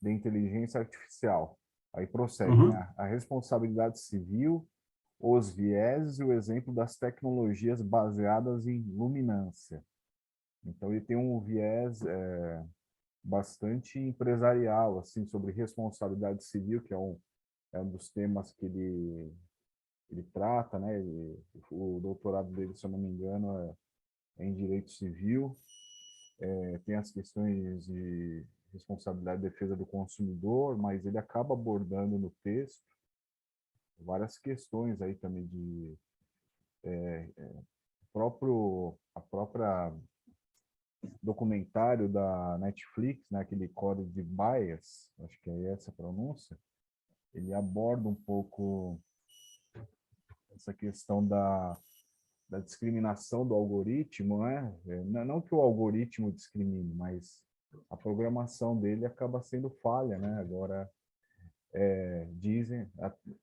de inteligência artificial. Aí prossegue, Uhum. né? A responsabilidade civil, os vieses e o exemplo das tecnologias baseadas em luminância. Então, ele tem um viés bastante empresarial, assim, sobre responsabilidade civil, que é um dos temas que ele trata, né? O doutorado dele, se eu não me engano, é em direito civil. Tem as questões de responsabilidade e defesa do consumidor, mas ele acaba abordando no texto várias questões aí também de a própria documentário da Netflix, né, aquele Código de Bias, acho que é essa a pronúncia, ele aborda um pouco essa questão da discriminação do algoritmo, né? Não que o algoritmo discrimine, mas a programação dele acaba sendo falha, né? Agora, dizem,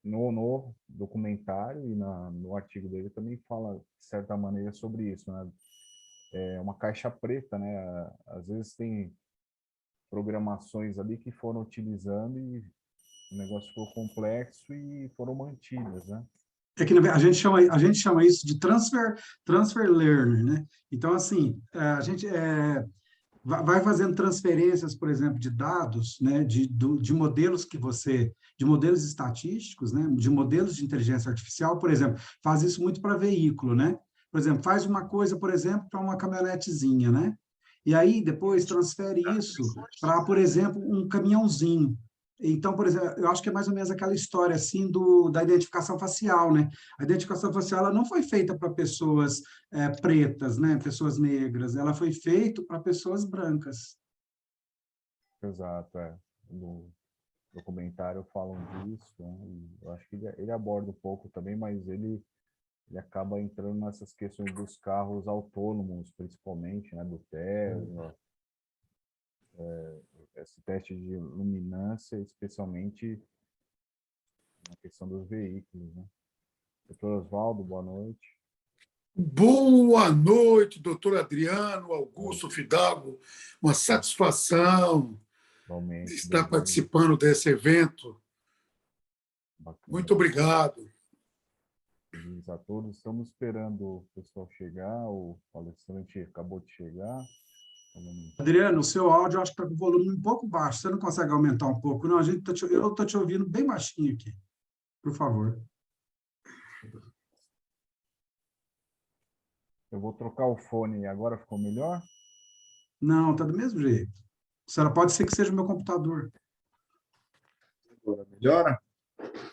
no documentário e no artigo dele também fala, de certa maneira, sobre isso, né? É uma caixa preta, né? Às vezes tem programações ali que foram utilizando e o negócio ficou complexo e foram mantidas, né? É que a gente chama isso de transfer learner, né? Então, assim, a gente vai fazendo transferências, por exemplo, de dados, né, de modelos de modelos estatísticos, né, de modelos de inteligência artificial, por exemplo, faz isso muito para veículo, né? Por exemplo, faz uma coisa, por exemplo, para uma caminhonetezinha, né? E aí depois transfere isso para, por exemplo, um caminhãozinho. Então, por exemplo, eu acho que é mais ou menos aquela história assim da identificação facial, né? A identificação facial ela não foi feita para pessoas pretas, né? Pessoas negras, ela foi feita para pessoas brancas. Exato, é. No documentário falam disso, né? E eu acho que ele aborda um pouco também, mas ele acaba entrando nessas questões dos carros autônomos, principalmente, né? Do Tesla, esse teste de luminância, especialmente na questão dos veículos, né? Doutor Oswaldo, boa noite. Boa noite, doutor Adriano, Augusto Fidalgo. Uma satisfação de Igualmente, estar bem-vindo. participando desse evento. Bacana. Muito obrigado. Bem-vindos a todos. Estamos esperando o pessoal chegar, o palestrante acabou de chegar. Adriano, o seu áudio eu acho que está com o volume um pouco baixo. Você não consegue aumentar um pouco, não? Eu estou te ouvindo bem baixinho aqui, por favor. Eu vou trocar o fone. Agora ficou melhor? Não, está do mesmo jeito. Será, pode ser que seja o meu computador. Agora melhora?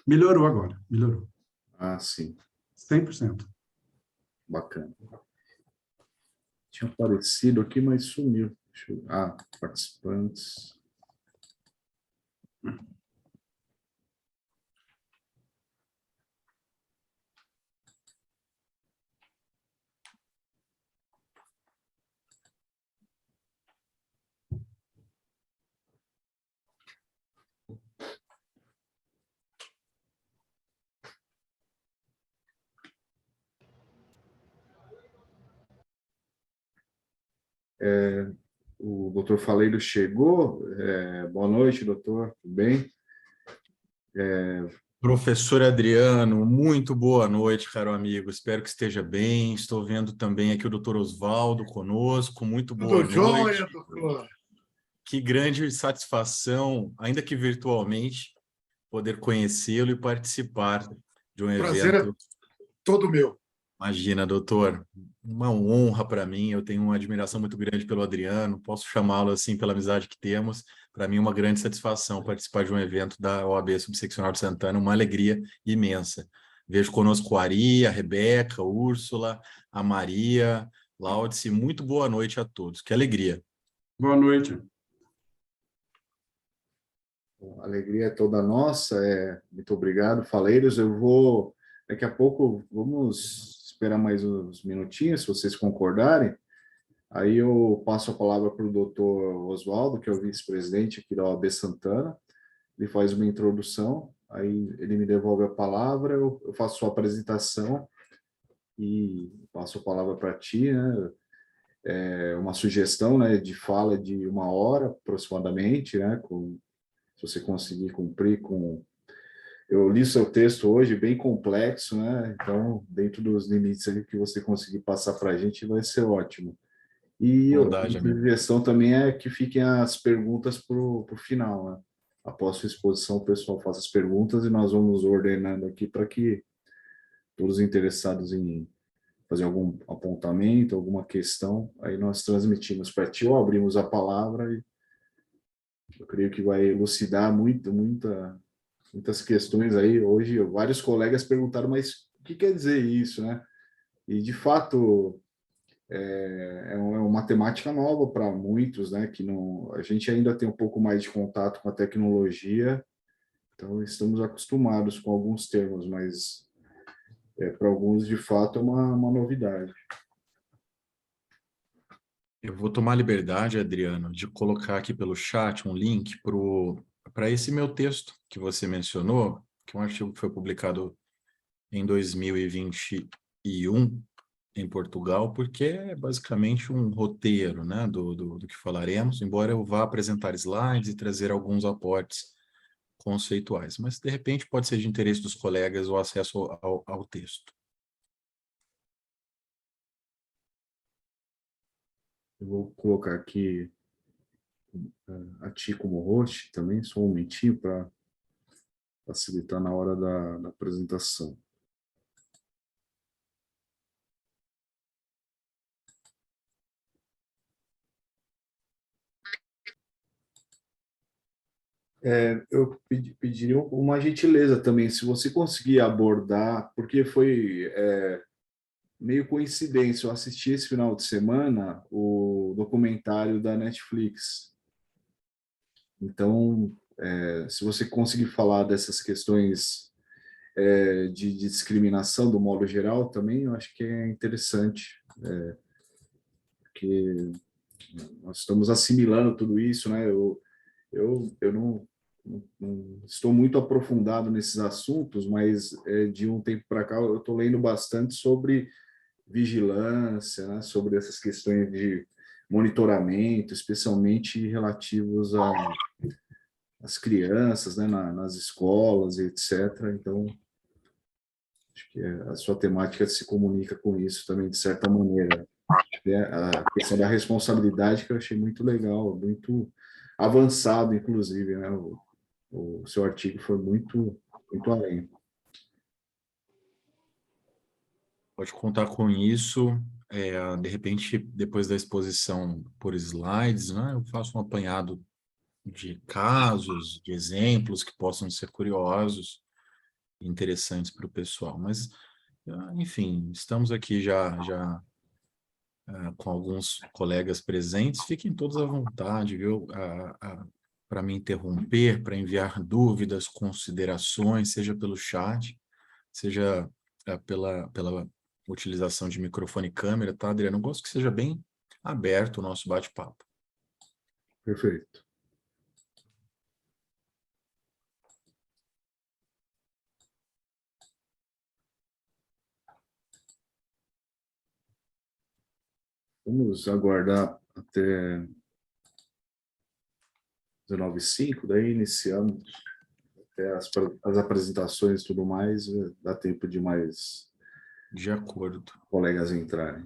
Melhorou agora, melhorou. Ah, sim. 100%. Bacana. Tinha aparecido aqui, mas sumiu. Participantes. O doutor Faleiro chegou. Boa noite, doutor. Tudo bem? Professor Adriano, muito boa noite, caro amigo. Espero que esteja bem. Estou vendo também aqui o doutor Oswaldo conosco. Muito boa Tudo noite. jóia, doutor? Que grande satisfação, ainda que virtualmente, poder conhecê-lo e participar de um Prazer é evento. todo meu. Imagina, doutor, uma honra para mim. Eu tenho uma admiração muito grande pelo Adriano. Posso chamá-lo assim pela amizade que temos. Para mim, é uma grande satisfação participar de um evento da OAB Subseccional de Santana, uma alegria imensa. Vejo conosco a Ari, a Rebeca, a Úrsula, a Maria, Laudice. Muito boa noite a todos. Que alegria. Boa noite. A alegria é toda nossa. Muito obrigado, Faleiros. Daqui a pouco, vamos esperar mais uns minutinhos, se vocês concordarem. Aí eu passo a palavra para o doutor Oswaldo, que é o vice-presidente aqui da OAB Santana. Ele faz uma introdução, aí ele me devolve a palavra, eu faço sua apresentação e passo a palavra para ti, né? uma sugestão, né, de fala de 1 hora aproximadamente, né, se você conseguir cumprir com... Eu li seu texto hoje, bem complexo, né, então, dentro dos limites ali que você conseguir passar para a gente, vai ser ótimo. E a Bondade, amigo. sugestão também é que fiquem as perguntas para o final, né? Após sua exposição, o pessoal faça as perguntas e nós vamos ordenando aqui para que todos interessados em fazer algum apontamento, alguma questão, aí nós transmitimos para ti ou abrimos a palavra e eu creio que vai elucidar muitas questões aí. Hoje, vários colegas perguntaram, mas o que quer dizer isso, né? E, de fato, é uma temática nova para muitos, né? Que não, a gente ainda tem um pouco mais de contato com a tecnologia, então estamos acostumados com alguns termos, mas para alguns, de fato, é uma novidade. Eu vou tomar a liberdade, Adriano, de colocar aqui pelo chat um link para esse meu texto que você mencionou, que é um artigo que foi publicado em 2021 em Portugal, porque é basicamente um roteiro, né, do que falaremos, embora eu vá apresentar slides e trazer alguns aportes conceituais, mas de repente pode ser de interesse dos colegas o acesso ao texto. Eu vou colocar aqui a ti como host também, só um momentinho para facilitar na hora da apresentação. Eu pediria uma gentileza também, se você conseguir abordar, porque foi meio coincidência, eu assisti esse final de semana o documentário da Netflix. Então, se você conseguir falar dessas questões de discriminação do modo geral também, eu acho que é interessante, porque nós estamos assimilando tudo isso, né? Eu não estou muito aprofundado nesses assuntos, mas de um tempo para cá eu estou lendo bastante sobre vigilância, né? Sobre essas questões de monitoramento, especialmente relativos às crianças, né? Nas escolas e etc. Então, acho que a sua temática se comunica com isso também, de certa maneira. A questão da responsabilidade que eu achei muito legal, muito avançado, inclusive, né? O seu artigo foi muito além. Pode contar com isso. De repente, depois da exposição por slides, né, eu faço um apanhado de casos, de exemplos que possam ser curiosos e interessantes para o pessoal. Mas, enfim, estamos aqui já com alguns colegas presentes. Fiquem todos à vontade, viu? Para me interromper, para enviar dúvidas, considerações, seja pelo chat, seja pela utilização de microfone e câmera, tá, Adriano? Eu gosto que seja bem aberto o nosso bate-papo. Perfeito. Vamos aguardar até 19h05, daí iniciamos até as apresentações e tudo mais, dá tempo de mais De acordo. colegas entrarem.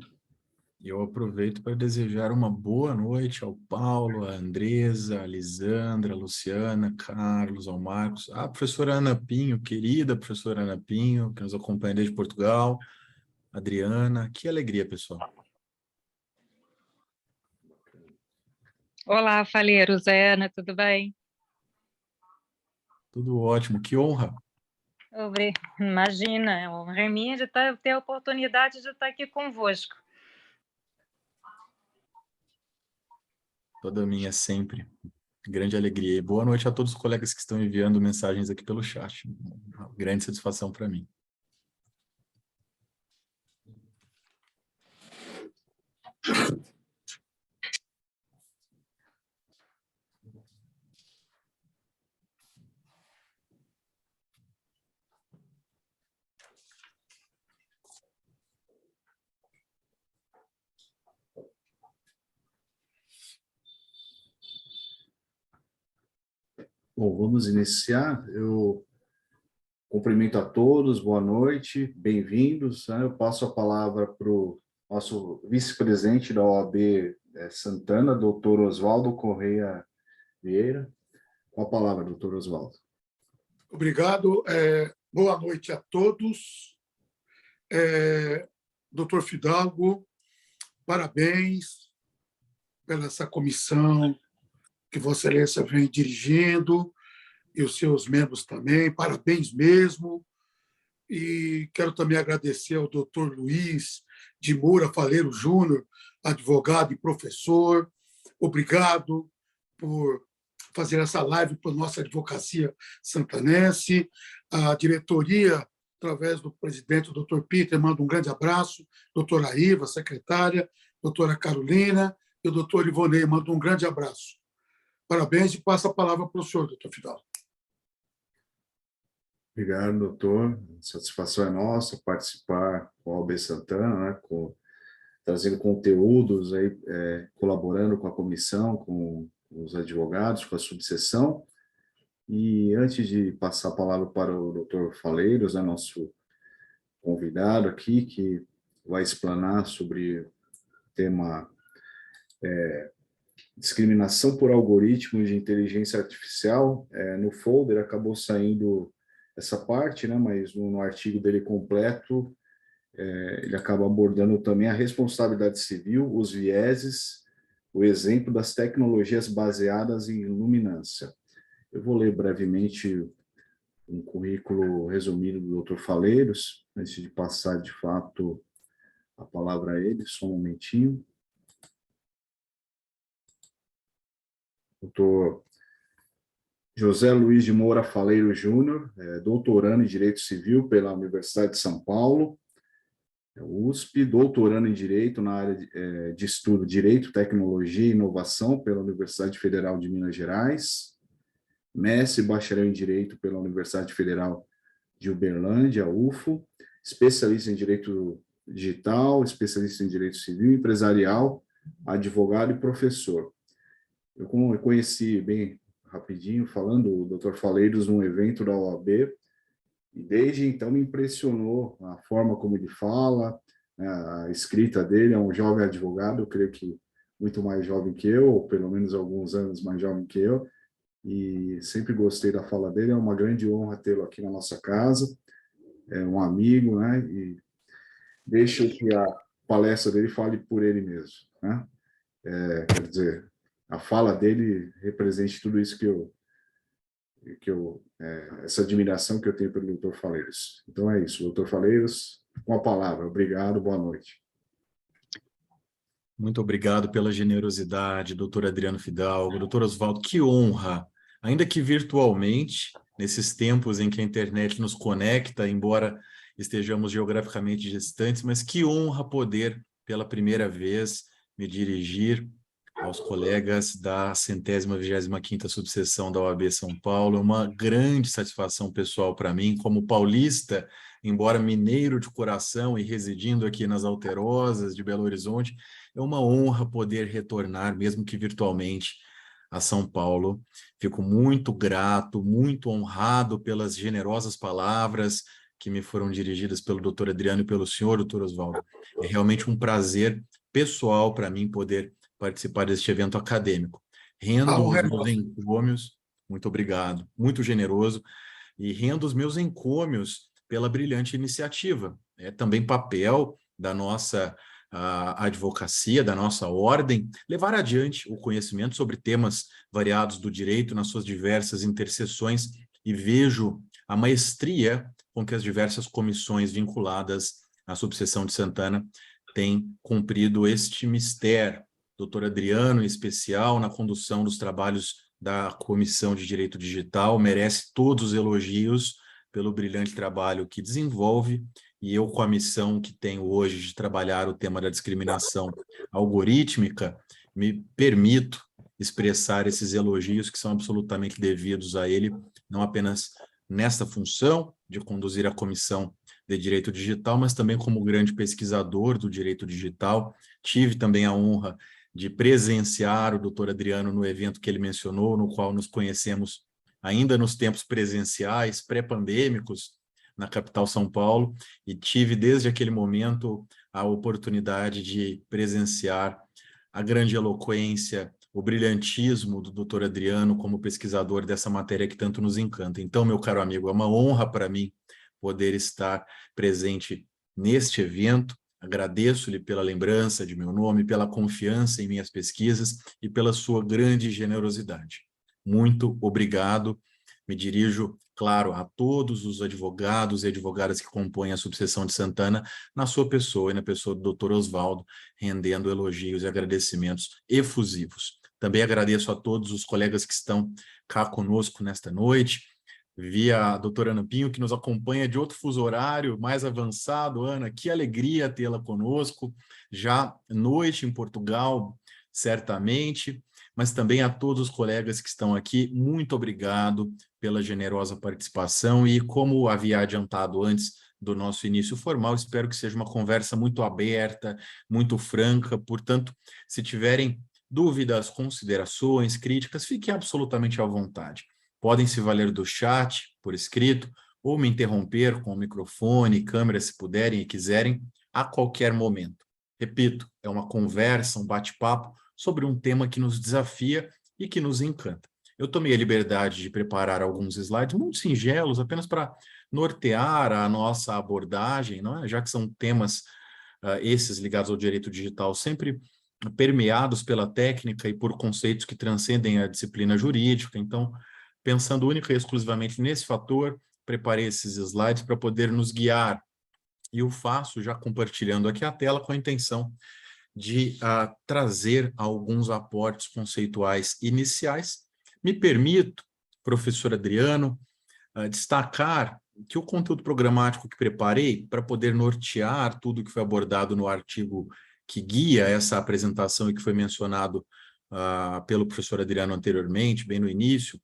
Eu aproveito para desejar uma boa noite ao Paulo, à Andresa, à Lisandra, à Luciana, Carlos, ao Marcos, à professora Ana Pinho, querida professora Ana Pinho, que nos acompanha desde Portugal, Adriana. Que alegria, pessoal. Olá, Faleiros, Ana, tudo bem? Tudo ótimo, que honra. Imagina, é honra é minha de ter a oportunidade de estar aqui convosco. Toda minha sempre. Grande alegria. E boa noite a todos os colegas que estão enviando mensagens aqui pelo chat. Uma grande satisfação para mim. Bom, vamos iniciar. Eu cumprimento a todos, boa noite, bem-vindos. Eu passo a palavra para o nosso vice-presidente da OAB Santana, doutor Oswaldo Correia Vieira. Com a palavra, doutor Oswaldo. Obrigado. Boa noite a todos. Doutor Fidalgo, parabéns pela essa comissão que Vossa Excelência vem dirigindo e os seus membros também. Parabéns mesmo. E quero também agradecer ao doutor Luiz de Moura Faleiro Júnior, advogado e professor. Obrigado por fazer essa live para a nossa advocacia santanense. A diretoria, através do presidente, o doutor Peter, manda um grande abraço. Doutora Iva, secretária, doutora Carolina e o doutor Ivonei, manda um grande abraço. Parabéns e passo a palavra para o senhor, doutor Fidalgo. Obrigado, doutor. A satisfação é nossa participar com a OAB Santana, né, trazendo conteúdos, aí, colaborando com a comissão, com os advogados, com a subseção. E antes de passar a palavra para o doutor Faleiros, nosso convidado aqui, que vai explanar sobre o tema discriminação por algoritmos de inteligência artificial, no folder acabou saindo essa parte, né, mas no artigo dele completo, ele acaba abordando também a responsabilidade civil, os vieses, o exemplo das tecnologias baseadas em luminância. Eu vou ler brevemente um currículo resumido do Dr. Faleiros, antes de passar, de fato, a palavra a ele, só um momentinho. Dr. José Luiz de Moura Faleiro Júnior, doutorando em Direito Civil pela Universidade de São Paulo, USP, doutorando em Direito na área de estudo Direito, Tecnologia e Inovação pela Universidade Federal de Minas Gerais, mestre e bacharel em Direito pela Universidade Federal de Uberlândia, UFO, especialista em Direito Digital, especialista em Direito Civil e Empresarial, advogado e professor. Eu conheci bem rapidinho, falando o Dr. Faleiros num evento da OAB, e desde então me impressionou a forma como ele fala, né, a escrita dele. É um jovem advogado, eu creio que muito mais jovem que eu, ou pelo menos alguns anos mais jovem que eu, e sempre gostei da fala dele. É uma grande honra tê-lo aqui na nossa casa, é um amigo, né, e deixo que a palestra dele fale por ele mesmo, né? Quer dizer, a fala dele represente tudo isso essa admiração que eu tenho pelo Dr. Faleiros. Então é isso, Dr. Faleiros, com a palavra. Obrigado, boa noite. Muito obrigado pela generosidade, doutor Adriano Fidalgo, doutor Oswaldo, que honra, ainda que virtualmente, nesses tempos em que a internet nos conecta, embora estejamos geograficamente distantes, mas que honra poder, pela primeira vez, me dirigir aos colegas da 125ª subseção da OAB São Paulo. É uma grande satisfação pessoal para mim, como paulista, embora mineiro de coração e residindo aqui nas Alterosas de Belo Horizonte, é uma honra poder retornar, mesmo que virtualmente, a São Paulo. Fico muito grato, muito honrado pelas generosas palavras que me foram dirigidas pelo doutor Adriano e pelo senhor, doutor Oswaldo. É realmente um prazer pessoal para mim poder participar deste evento acadêmico. Rendo os meus encômios, muito obrigado, muito generoso, e rendo os meus encômios pela brilhante iniciativa. É também papel da nossa advocacia, da nossa ordem, levar adiante o conhecimento sobre temas variados do direito nas suas diversas interseções, e vejo a maestria com que as diversas comissões vinculadas à subseção de Santana têm cumprido este mistério. Doutor Adriano, em especial, na condução dos trabalhos da Comissão de Direito Digital, merece todos os elogios pelo brilhante trabalho que desenvolve, e eu, com a missão que tenho hoje de trabalhar o tema da discriminação algorítmica, me permito expressar esses elogios que são absolutamente devidos a ele, não apenas nesta função de conduzir a Comissão de Direito Digital, mas também como grande pesquisador do direito digital. Tive também a honra de presenciar o doutor Adriano no evento que ele mencionou, no qual nos conhecemos ainda nos tempos presenciais, pré-pandêmicos, na capital São Paulo, e tive desde aquele momento a oportunidade de presenciar a grande eloquência, o brilhantismo do Dr. Adriano como pesquisador dessa matéria que tanto nos encanta. Então, meu caro amigo, é uma honra para mim poder estar presente neste evento. Agradeço-lhe pela lembrança de meu nome, pela confiança em minhas pesquisas e pela sua grande generosidade. Muito obrigado. Me dirijo, claro, a todos os advogados e advogadas que compõem a subseção de Santana, na sua pessoa e na pessoa do Dr. Oswaldo, rendendo elogios e agradecimentos efusivos. Também agradeço a todos os colegas que estão cá conosco nesta noite. Vi a doutora Ana Pinho, que nos acompanha de outro fuso horário mais avançado. Ana, que alegria tê-la conosco, já noite em Portugal, certamente, mas também a todos os colegas que estão aqui, muito obrigado pela generosa participação e, como havia adiantado antes do nosso início formal, espero que seja uma conversa muito aberta, muito franca, portanto, se tiverem dúvidas, considerações, críticas, fiquem absolutamente à vontade. Podem se valer do chat, por escrito, ou me interromper com o microfone, câmera, se puderem e quiserem, a qualquer momento. Repito, é uma conversa, um bate-papo sobre um tema que nos desafia e que nos encanta. Eu tomei a liberdade de preparar alguns slides muito singelos, apenas para nortear a nossa abordagem, não é? Já que são temas esses ligados ao direito digital sempre permeados pela técnica e por conceitos que transcendem a disciplina jurídica. Então, pensando única e exclusivamente nesse fator, preparei esses slides para poder nos guiar. E o faço já compartilhando aqui a tela com a intenção de trazer alguns aportes conceituais iniciais. Me permito, professor Adriano, destacar que o conteúdo programático que preparei para poder nortear tudo que foi abordado no artigo que guia essa apresentação e que foi mencionado pelo professor Adriano anteriormente, bem no início,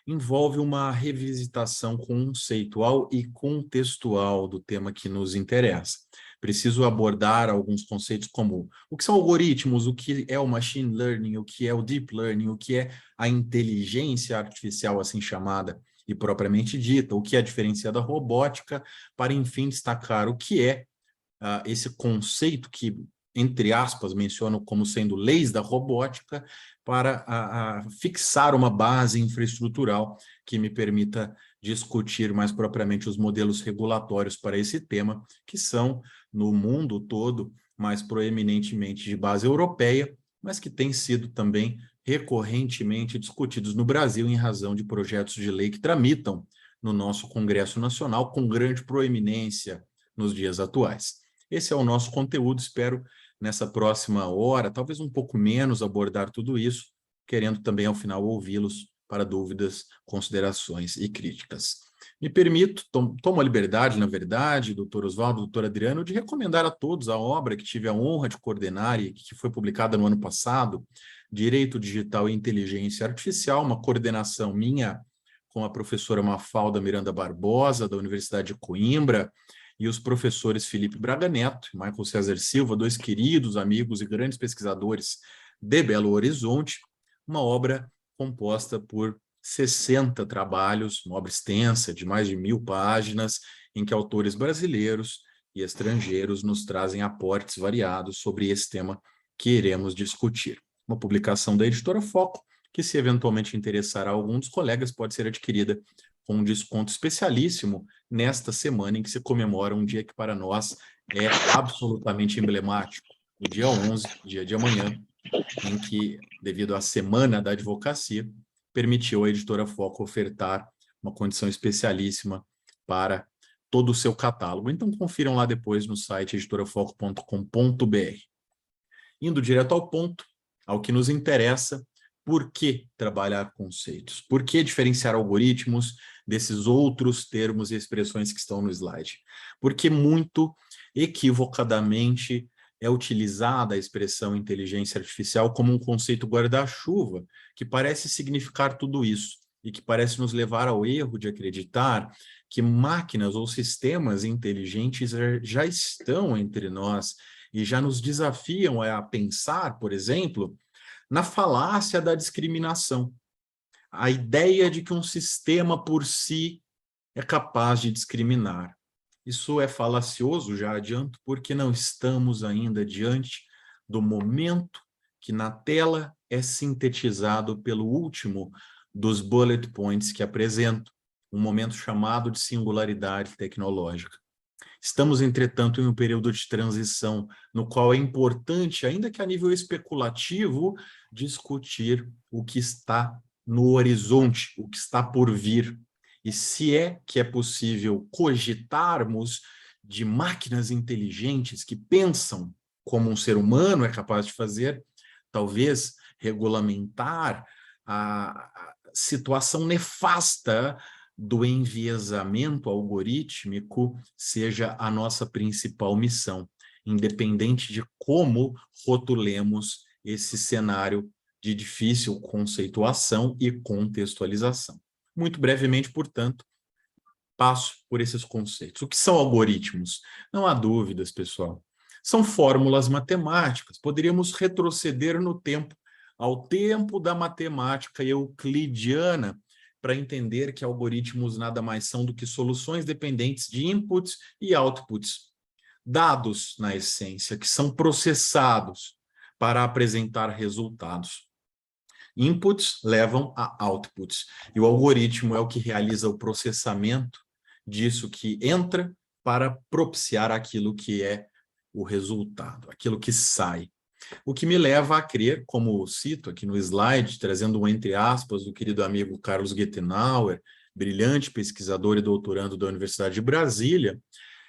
envolve uma revisitação conceitual e contextual do tema que nos interessa. Preciso abordar alguns conceitos como o que são algoritmos, o que é o machine learning, o que é o deep learning, o que é a inteligência artificial assim chamada e propriamente dita, o que é a diferença da robótica, para enfim destacar o que é esse conceito que, entre aspas, menciono como sendo leis da robótica, para fixar uma base infraestrutural que me permita discutir mais propriamente os modelos regulatórios para esse tema, que são, no mundo todo, mais proeminentemente de base europeia, mas que têm sido também recorrentemente discutidos no Brasil em razão de projetos de lei que tramitam no nosso Congresso Nacional com grande proeminência nos dias atuais. Esse é o nosso conteúdo, espero nessa próxima hora, talvez um pouco menos, abordar tudo isso, querendo também, ao final, ouvi-los para dúvidas, considerações e críticas. Me permito, tomo a liberdade, na verdade, doutor Oswaldo, doutor Adriano, de recomendar a todos a obra que tive a honra de coordenar e que foi publicada no ano passado, Direito Digital e Inteligência Artificial, uma coordenação minha com a professora Mafalda Miranda Barbosa, da Universidade de Coimbra, e os professores Felipe Braga Neto e Michael César Silva, dois queridos amigos e grandes pesquisadores de Belo Horizonte, uma obra composta por 60 trabalhos, uma obra extensa de mais de 1000 páginas, em que autores brasileiros e estrangeiros nos trazem aportes variados sobre esse tema que iremos discutir. Uma publicação da editora Foco, que se eventualmente interessar a algum dos colegas, pode ser adquirida com um desconto especialíssimo nesta semana em que se comemora um dia que para nós é absolutamente emblemático, o dia 11, dia de amanhã, em que, devido à Semana da Advocacia, permitiu a editora Foco ofertar uma condição especialíssima para todo o seu catálogo. Então, confiram lá depois no site editorafoco.com.br. Indo direto ao ponto, ao que nos interessa, por que trabalhar conceitos? Por que diferenciar algoritmos desses outros termos e expressões que estão no slide? Porque muito equivocadamente é utilizada a expressão inteligência artificial como um conceito guarda-chuva, que parece significar tudo isso e que parece nos levar ao erro de acreditar que máquinas ou sistemas inteligentes já estão entre nós e já nos desafiam a pensar, por exemplo, na falácia da discriminação. a ideia de que um sistema por si é capaz de discriminar. Isso é falacioso, já adianto, porque não estamos ainda diante do momento que na tela é sintetizado pelo último dos bullet points que apresento, um momento chamado de singularidade tecnológica. Estamos, entretanto, em um período de transição, no qual é importante, ainda que a nível especulativo, discutir o que está no horizonte, o que está por vir. E se é que é possível cogitarmos de máquinas inteligentes que pensam como um ser humano é capaz de fazer, talvez regulamentar a situação nefasta do enviesamento algorítmico seja a nossa principal missão, independente de como rotulemos esse cenário de difícil conceituação e contextualização. Muito brevemente, portanto, passo por esses conceitos. O que são algoritmos? Não há dúvidas, pessoal. São fórmulas matemáticas. Poderíamos retroceder no tempo, ao tempo da matemática euclidiana, para entender que algoritmos nada mais são do que soluções dependentes de inputs e outputs. Dados, na essência, que são processados para apresentar resultados. Inputs levam a outputs, e o algoritmo é o que realiza o processamento disso que entra para propiciar aquilo que é o resultado, aquilo que sai. O que me leva a crer, como cito aqui no slide, trazendo um entre aspas do querido amigo Carlos Gettenauer, brilhante pesquisador e doutorando da Universidade de Brasília,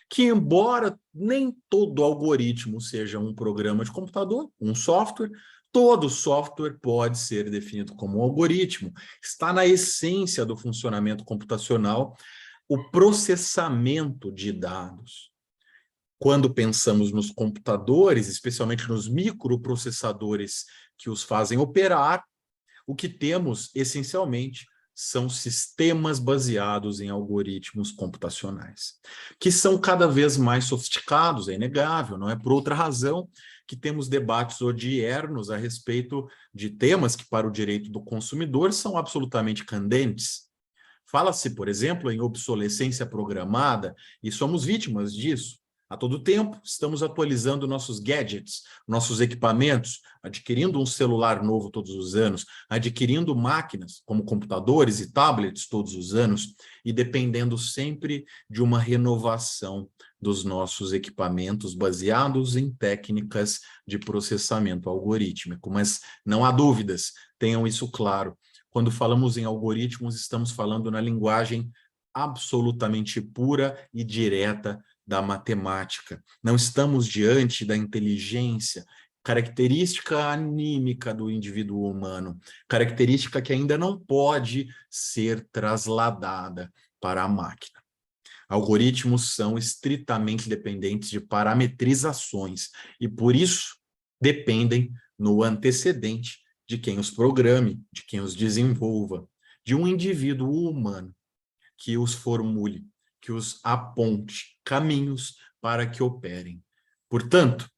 que embora nem todo algoritmo seja um programa de computador, um software, todo software pode ser definido como um algoritmo. Está na essência do funcionamento computacional o processamento de dados. Quando pensamos nos computadores, especialmente nos microprocessadores que os fazem operar, o que temos, essencialmente, são sistemas baseados em algoritmos computacionais, que são cada vez mais sofisticados, é inegável, não é por outra razão que temos debates odiernos a respeito de temas que, para o direito do consumidor, são absolutamente candentes. Fala-se, por exemplo, em obsolescência programada, e somos vítimas disso. A todo tempo, estamos atualizando nossos gadgets, nossos equipamentos, adquirindo um celular novo todos os anos, adquirindo máquinas, como computadores e tablets todos os anos, e dependendo sempre de uma renovação dos nossos equipamentos baseados em técnicas de processamento algorítmico. Mas não há dúvidas, tenham isso claro. Quando falamos em algoritmos, estamos falando na linguagem absolutamente pura e direta da matemática. Não estamos diante da inteligência, característica anímica do indivíduo humano, característica que ainda não pode ser trasladada para a máquina. Algoritmos são estritamente dependentes de parametrizações e, por isso, dependem no antecedente de quem os programe, de quem os desenvolva, de um indivíduo humano que os formule, que os aponte caminhos para que operem. Portanto,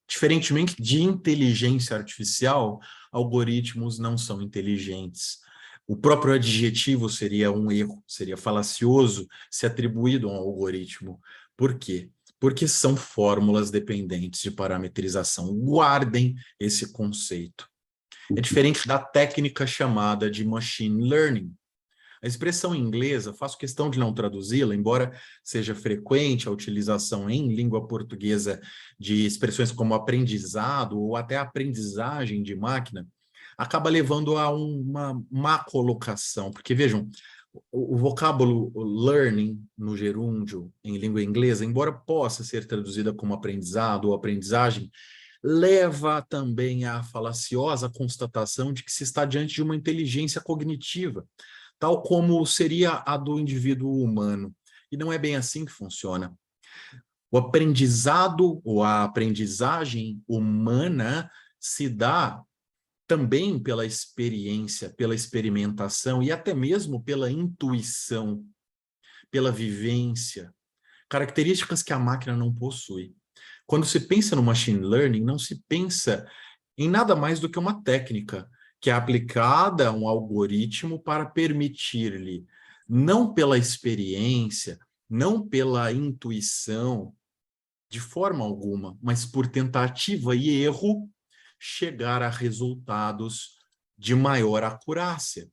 diferentemente de inteligência artificial, algoritmos não são inteligentes. O próprio adjetivo seria um erro, seria falacioso se atribuído a um algoritmo. Por quê? Porque são fórmulas dependentes de parametrização. Guardem esse conceito. É diferente da técnica chamada de machine learning. A expressão inglesa, faço questão de não traduzi-la, embora seja frequente a utilização em língua portuguesa de expressões como aprendizado ou até aprendizagem de máquina, acaba levando a uma má colocação, porque vejam, o vocábulo learning no gerúndio em língua inglesa, embora possa ser traduzida como aprendizado ou aprendizagem, leva também à falaciosa constatação de que se está diante de uma inteligência cognitiva, tal como seria a do indivíduo humano. E não é bem assim que funciona. O aprendizado ou a aprendizagem humana se dá também pela experiência, pela experimentação e até mesmo pela intuição, pela vivência, características que a máquina não possui. Quando se pensa no machine learning, não se pensa em nada mais do que uma técnica que é aplicada a um algoritmo para permitir-lhe, não pela experiência, não pela intuição, de forma alguma, mas por tentativa e erro, chegar a resultados de maior acurácia.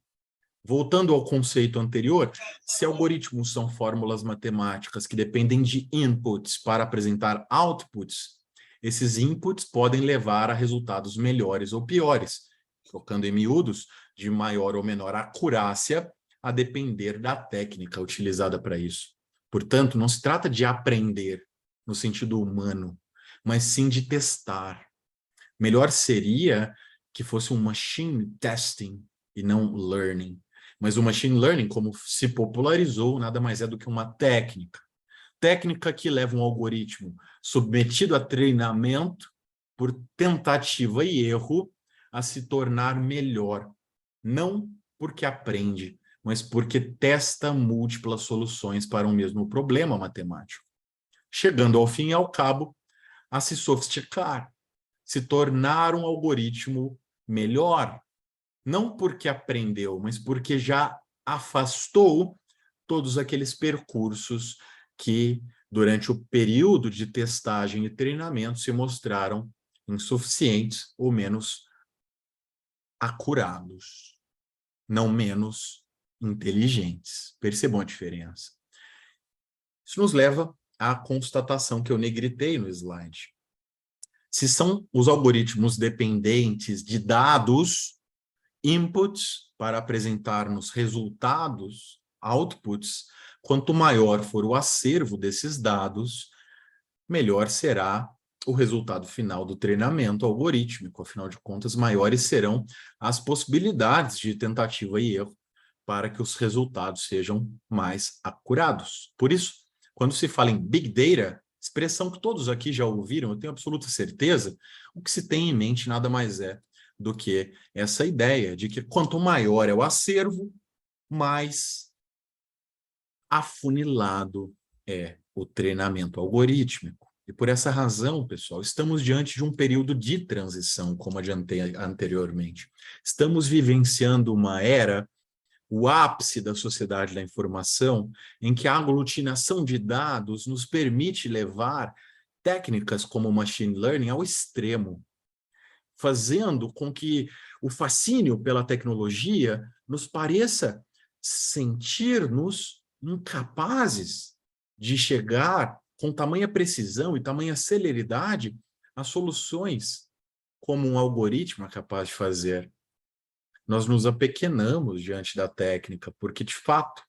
Voltando ao conceito anterior, se algoritmos são fórmulas matemáticas que dependem de inputs para apresentar outputs, esses inputs podem levar a resultados melhores ou piores, trocando em miúdos, de maior ou menor acurácia, a depender da técnica utilizada para isso. Portanto, não se trata de aprender no sentido humano, mas sim de testar. Melhor seria que fosse um machine testing e não learning. Mas o machine learning, como se popularizou, nada mais é do que uma técnica. Técnica que leva um algoritmo submetido a treinamento por tentativa e erro a se tornar melhor. Não porque aprende, mas porque testa múltiplas soluções para um mesmo problema matemático. Chegando ao fim e ao cabo, a se sofisticar, se tornar um algoritmo melhor. Não porque aprendeu, mas porque já afastou todos aqueles percursos que, durante o período de testagem e treinamento, se mostraram insuficientes ou menos acurados, não menos inteligentes. Percebam a diferença. Isso nos leva à constatação que eu negritei no slide. Se são os algoritmos dependentes de dados, inputs para apresentar-nos resultados, outputs, quanto maior for o acervo desses dados, melhor será o resultado final do treinamento algorítmico. Afinal de contas, maiores serão as possibilidades de tentativa e erro para que os resultados sejam mais acurados. Por isso, quando se fala em Big Data, expressão que todos aqui já ouviram, eu tenho absoluta certeza, o que se tem em mente nada mais é do que essa ideia de que quanto maior é o acervo, mais afunilado é o treinamento algorítmico. E por essa razão, pessoal, estamos diante de um período de transição, como adiantei anteriormente. Estamos vivenciando uma era, o ápice da sociedade da informação, em que a aglutinação de dados nos permite levar técnicas como o machine learning ao extremo, fazendo com que o fascínio pela tecnologia nos pareça sentir-nos incapazes de chegar com tamanha precisão e tamanha celeridade a soluções como um algoritmo é capaz de fazer. Nós nos apequenamos diante da técnica, porque, de fato,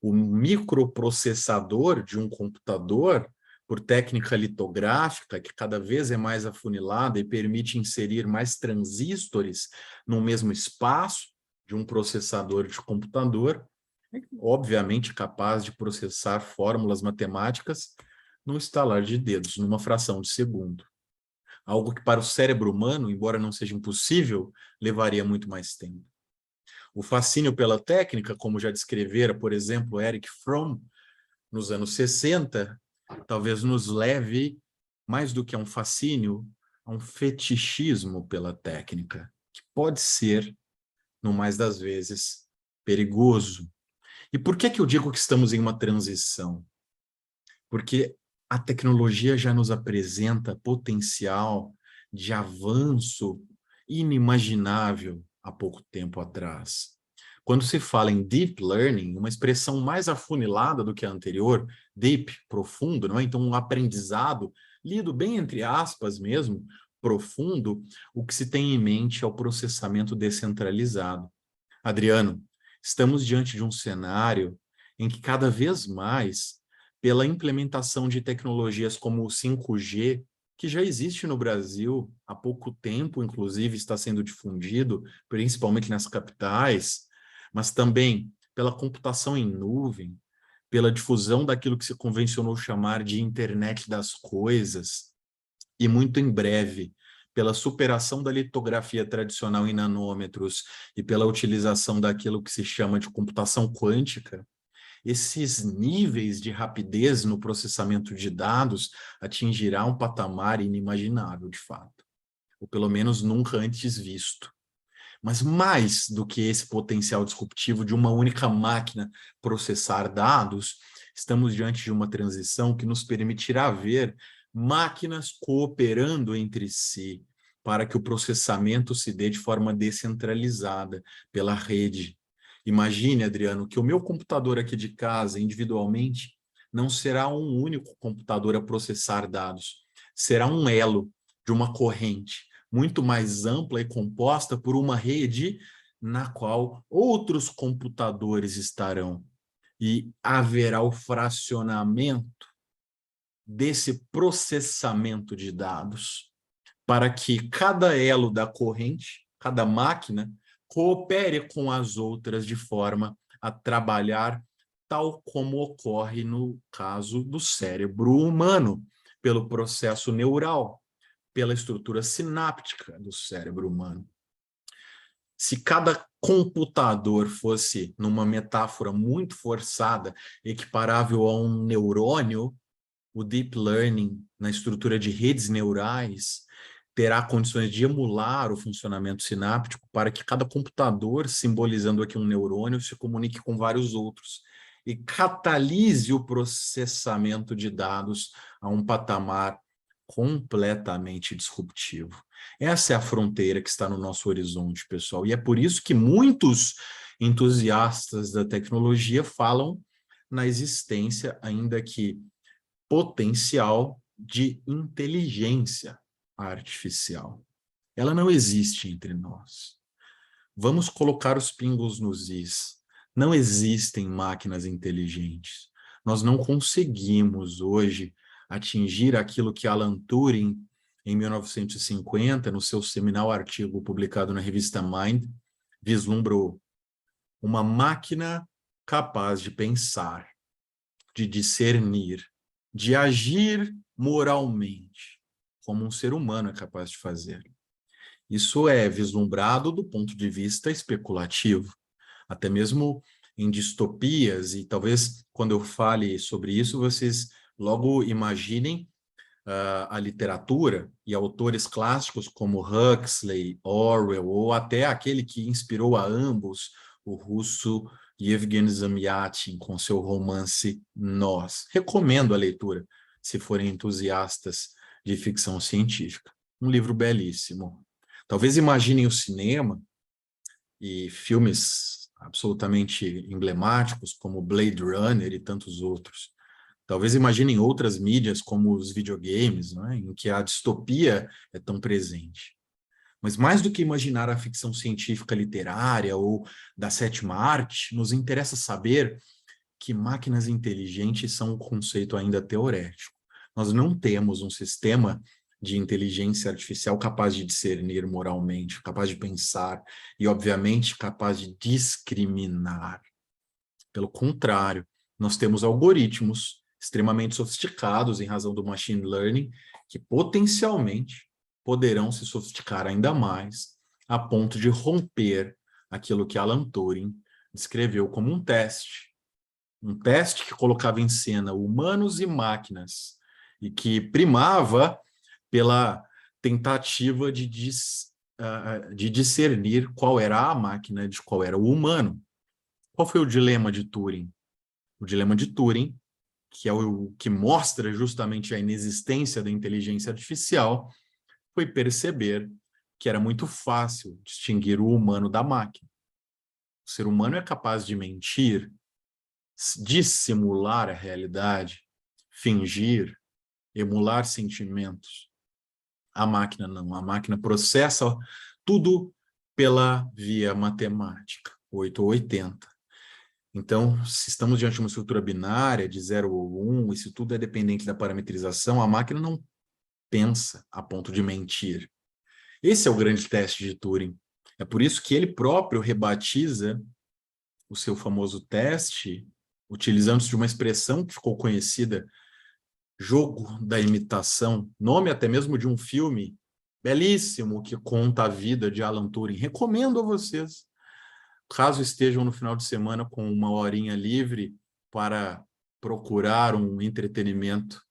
o microprocessador de um computador, por técnica litográfica, que cada vez é mais afunilada e permite inserir mais transistores no mesmo espaço de um processador de computador, é obviamente capaz de processar fórmulas matemáticas num estalar de dedos, numa fração de segundo. Algo que para o cérebro humano, embora não seja impossível, levaria muito mais tempo. O fascínio pela técnica, como já descrevera, por exemplo, Erich Fromm, nos anos 60, talvez nos leve, mais do que a um fascínio, a um fetichismo pela técnica, que pode ser, no mais das vezes, perigoso. E por que eu digo que estamos em uma transição? Porque a tecnologia já nos apresenta potencial de avanço inimaginável há pouco tempo atrás. Quando se fala em deep learning, uma expressão mais afunilada do que a anterior, deep, profundo, não é? Então um aprendizado, lido bem entre aspas mesmo, profundo, o que se tem em mente é o processamento descentralizado. Adriano, estamos diante de um cenário em que cada vez mais, pela implementação de tecnologias como o 5G, que já existe no Brasil há pouco tempo, inclusive está sendo difundido, principalmente nas capitais, mas também pela computação em nuvem, pela difusão daquilo que se convencionou chamar de internet das coisas, e muito em breve, pela superação da litografia tradicional em nanômetros e pela utilização daquilo que se chama de computação quântica, esses níveis de rapidez no processamento de dados atingirá um patamar inimaginável, de fato, ou pelo menos nunca antes visto. Mas mais do que esse potencial disruptivo de uma única máquina processar dados, estamos diante de uma transição que nos permitirá ver máquinas cooperando entre si para que o processamento se dê de forma descentralizada pela rede. Imagine, Adriano, que o meu computador aqui de casa, individualmente, não será um único computador a processar dados. Será um elo de uma corrente muito mais ampla e composta por uma rede na qual outros computadores estarão. E haverá o fracionamento desse processamento de dados para que cada elo da corrente, cada máquina, coopere com as outras de forma a trabalhar tal como ocorre no caso do cérebro humano, pelo processo neural, pela estrutura sináptica do cérebro humano. Se cada computador fosse, numa metáfora muito forçada, equiparável a um neurônio, o deep learning, na estrutura de redes neurais, terá condições de emular o funcionamento sináptico para que cada computador, simbolizando aqui um neurônio, se comunique com vários outros e catalise o processamento de dados a um patamar completamente disruptivo. Essa é a fronteira que está no nosso horizonte, pessoal, e é por isso que muitos entusiastas da tecnologia falam na existência, ainda que potencial, de inteligência artificial. Ela não existe entre nós. Vamos colocar os pingos nos is. Não existem máquinas inteligentes. Nós não conseguimos hoje atingir aquilo que Alan Turing, em 1950, no seu seminal artigo publicado na revista Mind, vislumbrou: uma máquina capaz de pensar, de discernir, de agir moralmente, como um ser humano é capaz de fazer. Isso é vislumbrado do ponto de vista especulativo, até mesmo em distopias, e talvez quando eu fale sobre isso, vocês logo imaginem a literatura e autores clássicos como Huxley, Orwell, ou até aquele que inspirou a ambos, o russo Yevgeny Zamyatin, com seu romance Nós. Recomendo a leitura, se forem entusiastas de ficção científica. Um livro belíssimo. Talvez imaginem o cinema e filmes absolutamente emblemáticos, como Blade Runner e tantos outros. Talvez imaginem outras mídias, como os videogames, não é? Em que a distopia é tão presente. Mas mais do que imaginar a ficção científica literária ou da sétima arte, nos interessa saber que máquinas inteligentes são um conceito ainda teorético. Nós não temos um sistema de inteligência artificial capaz de discernir moralmente, capaz de pensar e, obviamente, capaz de discriminar. Pelo contrário, nós temos algoritmos extremamente sofisticados em razão do machine learning que potencialmente poderão se sofisticar ainda mais a ponto de romper aquilo que Alan Turing descreveu como um teste que colocava em cena humanos e máquinas e que primava pela tentativa de discernir qual era a máquina de qual era o humano. Qual foi o dilema de Turing? O dilema de Turing, que é o que mostra justamente a inexistência da inteligência artificial, foi perceber que era muito fácil distinguir o humano da máquina. O ser humano é capaz de mentir, dissimular a realidade, fingir, emular sentimentos. A máquina não. A máquina processa tudo pela via matemática, 8 ou 80. Então, se estamos diante de uma estrutura binária de 0 ou 1, e se tudo é dependente da parametrização, a máquina não pensa a ponto de mentir. Esse é o grande teste de Turing. É por isso que ele próprio rebatiza o seu famoso teste, utilizando-se de uma expressão que ficou conhecida, jogo da imitação, nome até mesmo de um filme belíssimo que conta a vida de Alan Turing. Recomendo a vocês, caso estejam no final de semana com uma horinha livre para procurar um entretenimento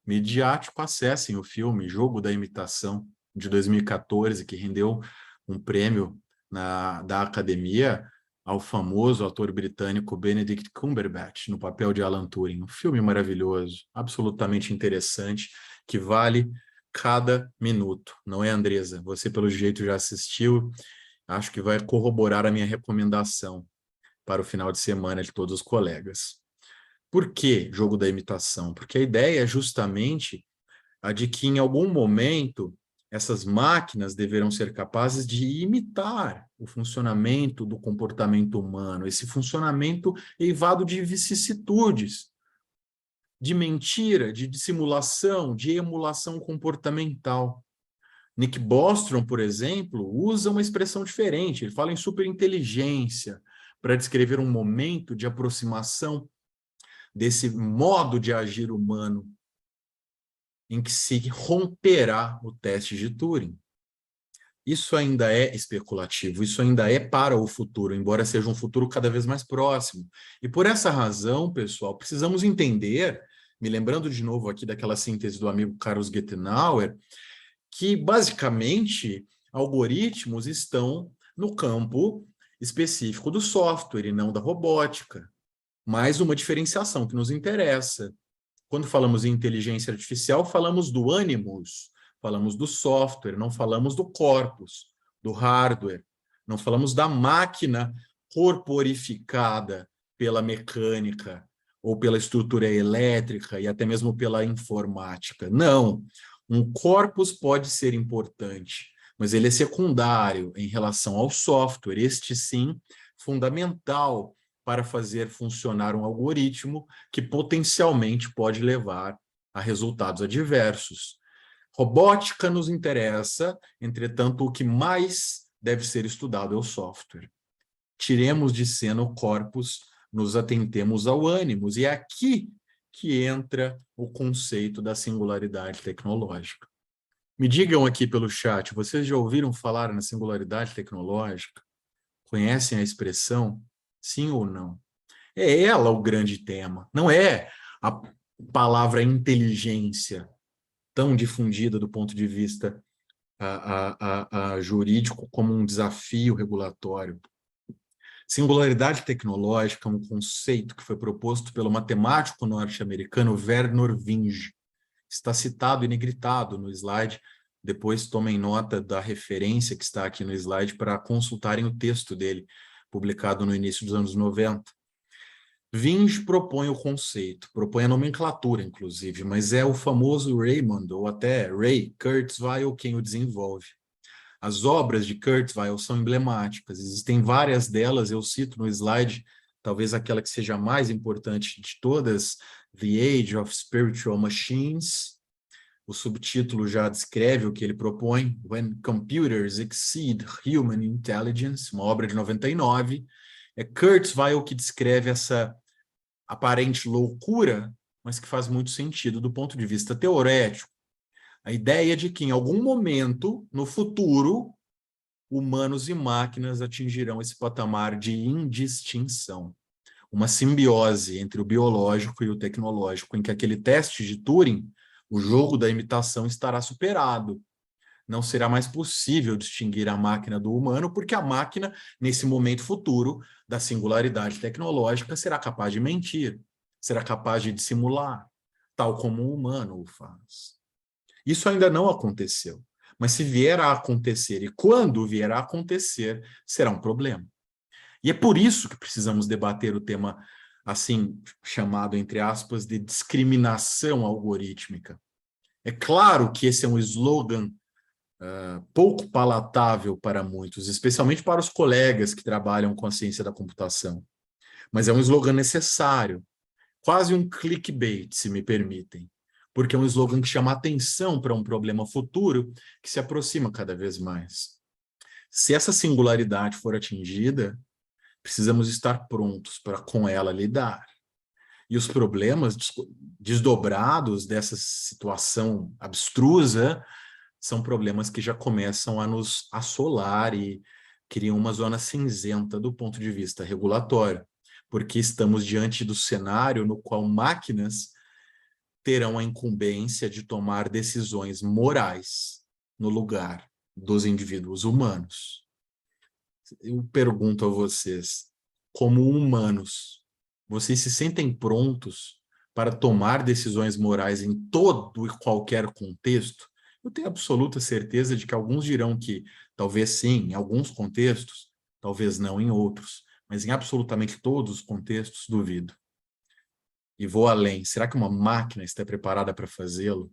midiático, acessem o filme Jogo da Imitação, de 2014, que rendeu um prêmio da academia ao famoso ator britânico Benedict Cumberbatch, no papel de Alan Turing. Um filme maravilhoso, absolutamente interessante, que vale cada minuto. Não é, Andresa? Você, pelo jeito, já assistiu. Acho que vai corroborar a minha recomendação para o final de semana de todos os colegas. Por que jogo da imitação? Porque a ideia é justamente a de que, em algum momento, essas máquinas deverão ser capazes de imitar o funcionamento do comportamento humano, esse funcionamento eivado de vicissitudes, de mentira, de dissimulação, de emulação comportamental. Nick Bostrom, por exemplo, usa uma expressão diferente. Ele fala em superinteligência para descrever um momento de aproximação desse modo de agir humano em que se romperá o teste de Turing. Isso ainda é especulativo, isso ainda é para o futuro, embora seja um futuro cada vez mais próximo. E por essa razão, pessoal, precisamos entender, me lembrando de novo aqui daquela síntese do amigo Carlos Gettenauer, que basicamente algoritmos estão no campo específico do software e não da robótica. Mais uma diferenciação que nos interessa. Quando falamos em inteligência artificial, falamos do ânimos, falamos do software, não falamos do corpus, do hardware, não falamos da máquina corporificada pela mecânica ou pela estrutura elétrica e até mesmo pela informática. Não, um corpus pode ser importante, mas ele é secundário em relação ao software, este sim, fundamental para fazer funcionar um algoritmo que potencialmente pode levar a resultados adversos. Robótica nos interessa, entretanto, o que mais deve ser estudado é o software. Tiremos de cena o corpus, nos atentemos ao ânimos, e é aqui que entra o conceito da singularidade tecnológica. Me digam aqui pelo chat, vocês já ouviram falar na singularidade tecnológica? Conhecem a expressão? Sim ou não? É ela o grande tema, não é a palavra inteligência, tão difundida do ponto de vista jurídico como um desafio regulatório. Singularidade tecnológica é um conceito que foi proposto pelo matemático norte-americano Vernor Vinge. Está citado e negritado no slide. Depois tomem nota da referência que está aqui no slide para consultarem o texto dele, publicado no início dos anos 90. Vinge propõe o conceito, propõe a nomenclatura, inclusive, mas é o famoso Raymond, ou até Ray Kurzweil, quem o desenvolve. As obras de Kurzweil são emblemáticas, existem várias delas, eu cito no slide, talvez aquela que seja a mais importante de todas, The Age of Spiritual Machines. O subtítulo já descreve o que ele propõe, When Computers Exceed Human Intelligence, uma obra de 99. É Kurzweil que descreve essa aparente loucura, mas que faz muito sentido do ponto de vista teorético. A ideia de que em algum momento, no futuro, humanos e máquinas atingirão esse patamar de indistinção. Uma simbiose entre o biológico e o tecnológico, em que aquele teste de Turing, o jogo da imitação, estará superado. Não será mais possível distinguir a máquina do humano, porque a máquina, nesse momento futuro da singularidade tecnológica, será capaz de mentir, será capaz de dissimular, tal como o humano o faz. Isso ainda não aconteceu, mas se vier a acontecer, e quando vier a acontecer, será um problema. E é por isso que precisamos debater o tema, assim, chamado, entre aspas, de discriminação algorítmica. É claro que esse é um slogan pouco palatável para muitos, especialmente para os colegas que trabalham com a ciência da computação. Mas é um slogan necessário, quase um clickbait, se me permitem, porque é um slogan que chama atenção para um problema futuro que se aproxima cada vez mais. Se essa singularidade for atingida, precisamos estar prontos para com ela lidar. E os problemas desdobrados dessa situação abstrusa são problemas que já começam a nos assolar e criam uma zona cinzenta do ponto de vista regulatório, porque estamos diante do cenário no qual máquinas terão a incumbência de tomar decisões morais no lugar dos indivíduos humanos. Eu pergunto a vocês, como humanos, vocês se sentem prontos para tomar decisões morais em todo e qualquer contexto? Eu tenho absoluta certeza de que alguns dirão que talvez sim, em alguns contextos, talvez não em outros, mas em absolutamente todos os contextos, duvido. E vou além. Será que uma máquina está preparada para fazê-lo?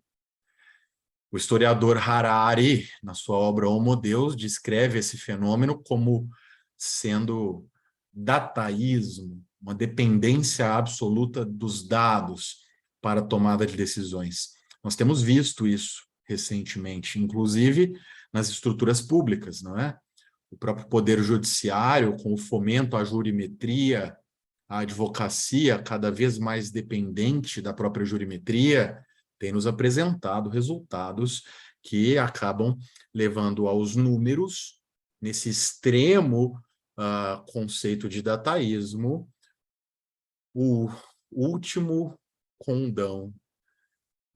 O historiador Harari, na sua obra Homo Deus, descreve esse fenômeno como sendo dataísmo, uma dependência absoluta dos dados para a tomada de decisões. Nós temos visto isso recentemente, inclusive nas estruturas públicas, não é? O próprio poder judiciário, com o fomento à jurimetria, à advocacia cada vez mais dependente da própria jurimetria, tem nos apresentado resultados que acabam levando aos números, nesse extremo conceito de dataísmo, o último condão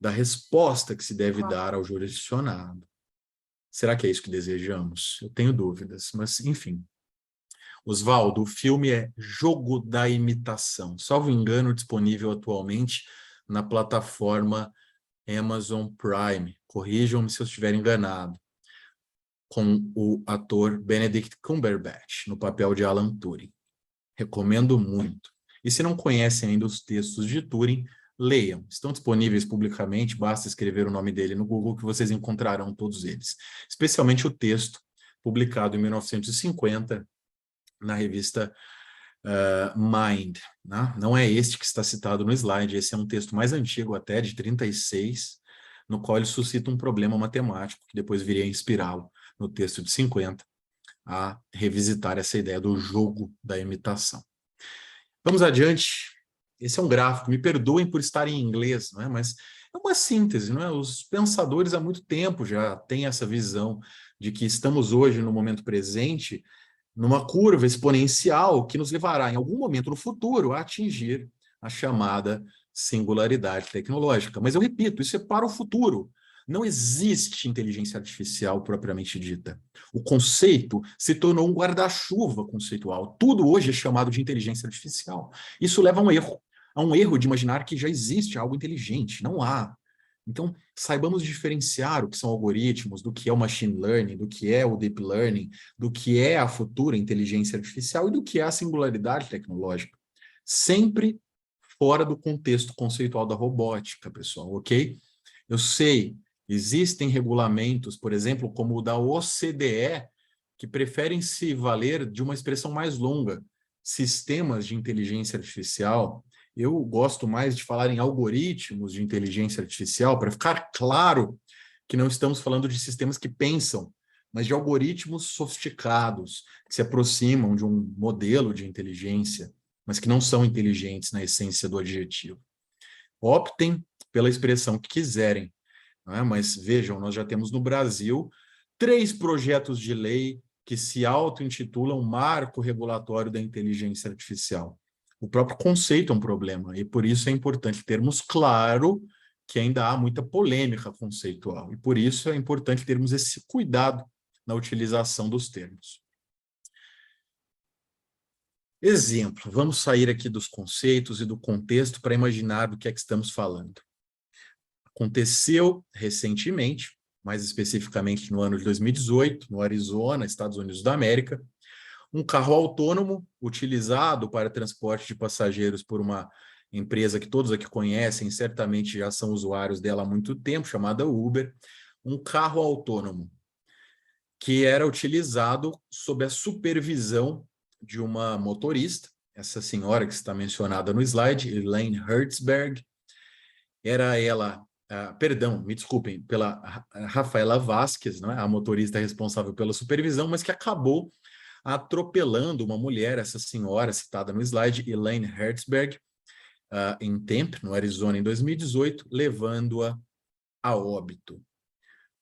da resposta que se deve dar ao jurisdicionado. Será que é isso que desejamos? Eu tenho dúvidas, mas enfim. Oswaldo, o filme é Jogo da Imitação, salvo engano, disponível atualmente na plataforma Amazon Prime. Corrijam-me se eu estiver enganado. Com o ator Benedict Cumberbatch, no papel de Alan Turing. Recomendo muito. E se não conhecem ainda os textos de Turing, leiam. Estão disponíveis publicamente, basta escrever o nome dele no Google que vocês encontrarão todos eles. Especialmente o texto publicado em 1950 na revista Mind. Né? Não é este que está citado no slide, esse é um texto mais antigo até, de 36, no qual ele suscita um problema matemático que depois viria a inspirá-lo no texto de 50 a revisitar essa ideia do jogo da imitação. Vamos adiante. Esse é um gráfico, me perdoem por estar em inglês, não é? Mas é uma síntese, não é? Os pensadores há muito tempo já têm essa visão de que estamos hoje, no momento presente, numa curva exponencial que nos levará, em algum momento no futuro, a atingir a chamada singularidade tecnológica. Mas eu repito, isso é para o futuro. Não existe inteligência artificial propriamente dita. O conceito se tornou um guarda-chuva conceitual. Tudo hoje é chamado de inteligência artificial. Isso leva a um erro de imaginar que já existe algo inteligente. Não há. Então, saibamos diferenciar o que são algoritmos, do que é o machine learning, do que é o deep learning, do que é a futura inteligência artificial e do que é a singularidade tecnológica. Sempre fora do contexto conceitual da robótica, pessoal, ok? Eu sei, existem regulamentos, por exemplo, como o da OCDE, que preferem se valer de uma expressão mais longa, sistemas de inteligência artificial. Eu gosto mais de falar em algoritmos de inteligência artificial, para ficar claro que não estamos falando de sistemas que pensam, mas de algoritmos sofisticados, que se aproximam de um modelo de inteligência, mas que não são inteligentes na essência do adjetivo. Optem pela expressão que quiserem, não é? Mas vejam, nós já temos no Brasil 3 projetos de lei que se auto-intitulam Marco Regulatório da Inteligência Artificial. O próprio conceito é um problema, e por isso é importante termos claro que ainda há muita polêmica conceitual, e por isso é importante termos esse cuidado na utilização dos termos. Exemplo, vamos sair aqui dos conceitos e do contexto para imaginar do que é que estamos falando. Aconteceu recentemente, mais especificamente no ano de 2018, no Arizona, Estados Unidos da América, um carro autônomo utilizado para transporte de passageiros por uma empresa que todos aqui conhecem, certamente já são usuários dela há muito tempo, chamada Uber, um carro autônomo que era utilizado sob a supervisão de uma motorista, essa senhora que está mencionada no slide, Elaine Herzberg, era ela, perdão, me desculpem, pela Rafaela Vasquez, não é? A motorista responsável pela supervisão, mas que acabou atropelando uma mulher, essa senhora citada no slide, Elaine Herzberg, em Tempe, no Arizona, em 2018, levando-a a óbito.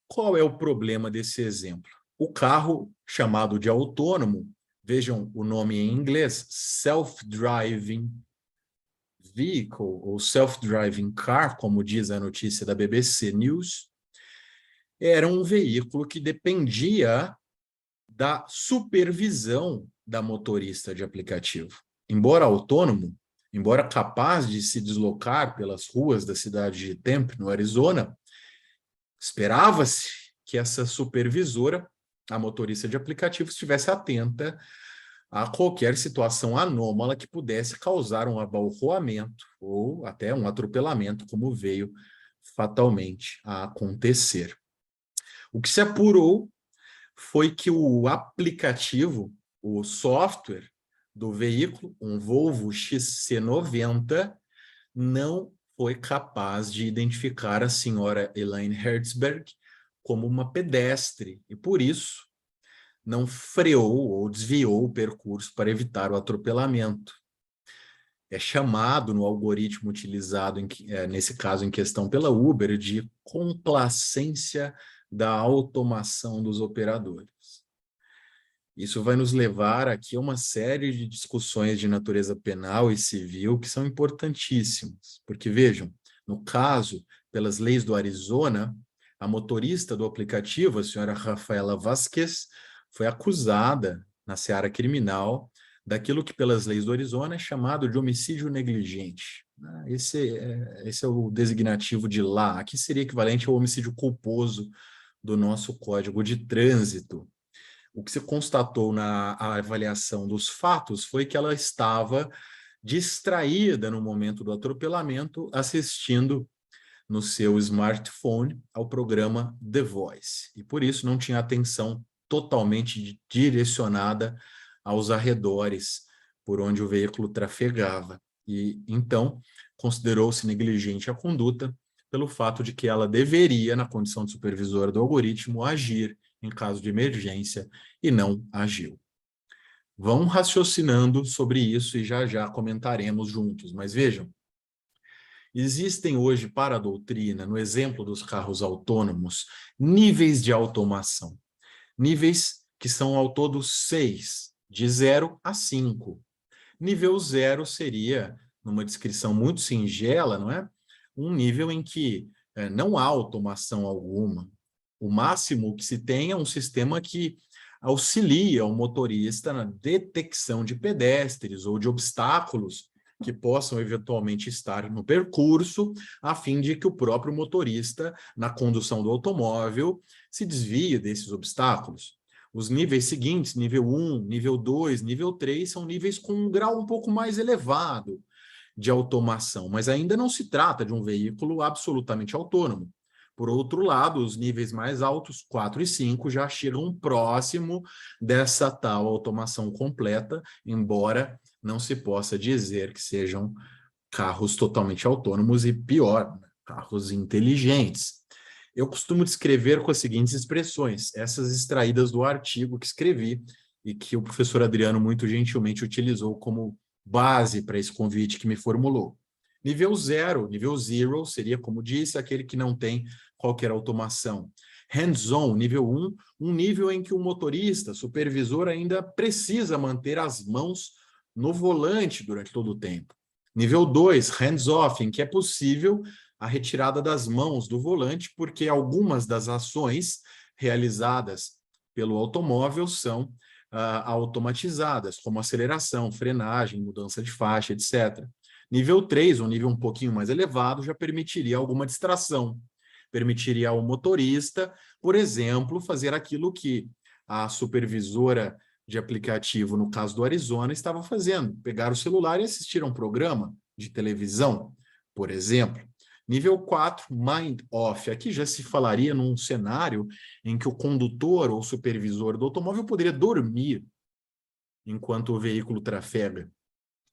Qual é o problema desse exemplo? O carro, chamado de autônomo, vejam o nome em inglês, Self-Driving Vehicle, ou Self-Driving Car, como diz a notícia da BBC News, era um veículo que dependia da supervisão da motorista de aplicativo. Embora autônomo, embora capaz de se deslocar pelas ruas da cidade de Tempe, no Arizona, esperava-se que essa supervisora, a motorista de aplicativo, estivesse atenta a qualquer situação anômala que pudesse causar um abalroamento ou até um atropelamento, como veio fatalmente a acontecer. O que se apurou foi que o aplicativo, o software do veículo, um Volvo XC90, não foi capaz de identificar a senhora Elaine Herzberg como uma pedestre e, por isso, não freou ou desviou o percurso para evitar o atropelamento. É chamado no algoritmo utilizado, nesse caso em questão pela Uber, de complacência da automação dos operadores. Isso vai nos levar aqui a uma série de discussões de natureza penal e civil que são importantíssimas, porque vejam, no caso, pelas leis do Arizona, a motorista do aplicativo, a senhora Rafaela Vasquez, foi acusada na seara criminal daquilo que pelas leis do Arizona é chamado de homicídio negligente. Esse é o designativo de lá, aqui seria equivalente ao homicídio culposo do nosso Código de Trânsito. O que se constatou na avaliação dos fatos foi que ela estava distraída no momento do atropelamento, assistindo no seu smartphone ao programa The Voice, e por isso não tinha atenção totalmente direcionada aos arredores por onde o veículo trafegava. E então considerou-se negligente a conduta pelo fato de que ela deveria, na condição de supervisora do algoritmo, agir em caso de emergência e não agiu. Vão raciocinando sobre isso e já já comentaremos juntos, mas vejam, existem hoje para a doutrina, no exemplo dos carros autônomos, níveis de automação. Níveis que são ao todo 6, de 0 a 5. Nível 0 seria, numa descrição muito singela, não é? Um nível em que não há automação alguma. O máximo que se tem é um sistema que auxilia o motorista na detecção de pedestres ou de obstáculos que possam eventualmente estar no percurso, a fim de que o próprio motorista, na condução do automóvel, se desvie desses obstáculos. Os níveis seguintes, nível 1, nível 2, nível 3, são níveis com um grau um pouco mais elevado de automação, mas ainda não se trata de um veículo absolutamente autônomo. Por outro lado, os níveis mais altos, 4 e 5, já chegam próximo dessa tal automação completa, embora não se possa dizer que sejam carros totalmente autônomos e, pior, carros inteligentes. Eu costumo descrever com as seguintes expressões, essas extraídas do artigo que escrevi e que o professor Adriano muito gentilmente utilizou como base para esse convite que me formulou. Nível 0, nível 0 seria, como disse, aquele que não tem qualquer automação. Hands-on, nível 1, um nível em que o motorista, supervisor, ainda precisa manter as mãos no volante durante todo o tempo. Nível 2, hands-off, em que é possível a retirada das mãos do volante, porque algumas das ações realizadas pelo automóvel são automatizadas, como aceleração, frenagem, mudança de faixa, etc. Nível 3, um nível um pouquinho mais elevado, já permitiria alguma distração. Permitiria ao motorista, por exemplo, fazer aquilo que a supervisora de aplicativo, no caso do Arizona, estava fazendo, pegar o celular e assistir a um programa de televisão, por exemplo. Nível 4, Mind Off. Aqui já se falaria num cenário em que o condutor ou supervisor do automóvel poderia dormir enquanto o veículo trafega.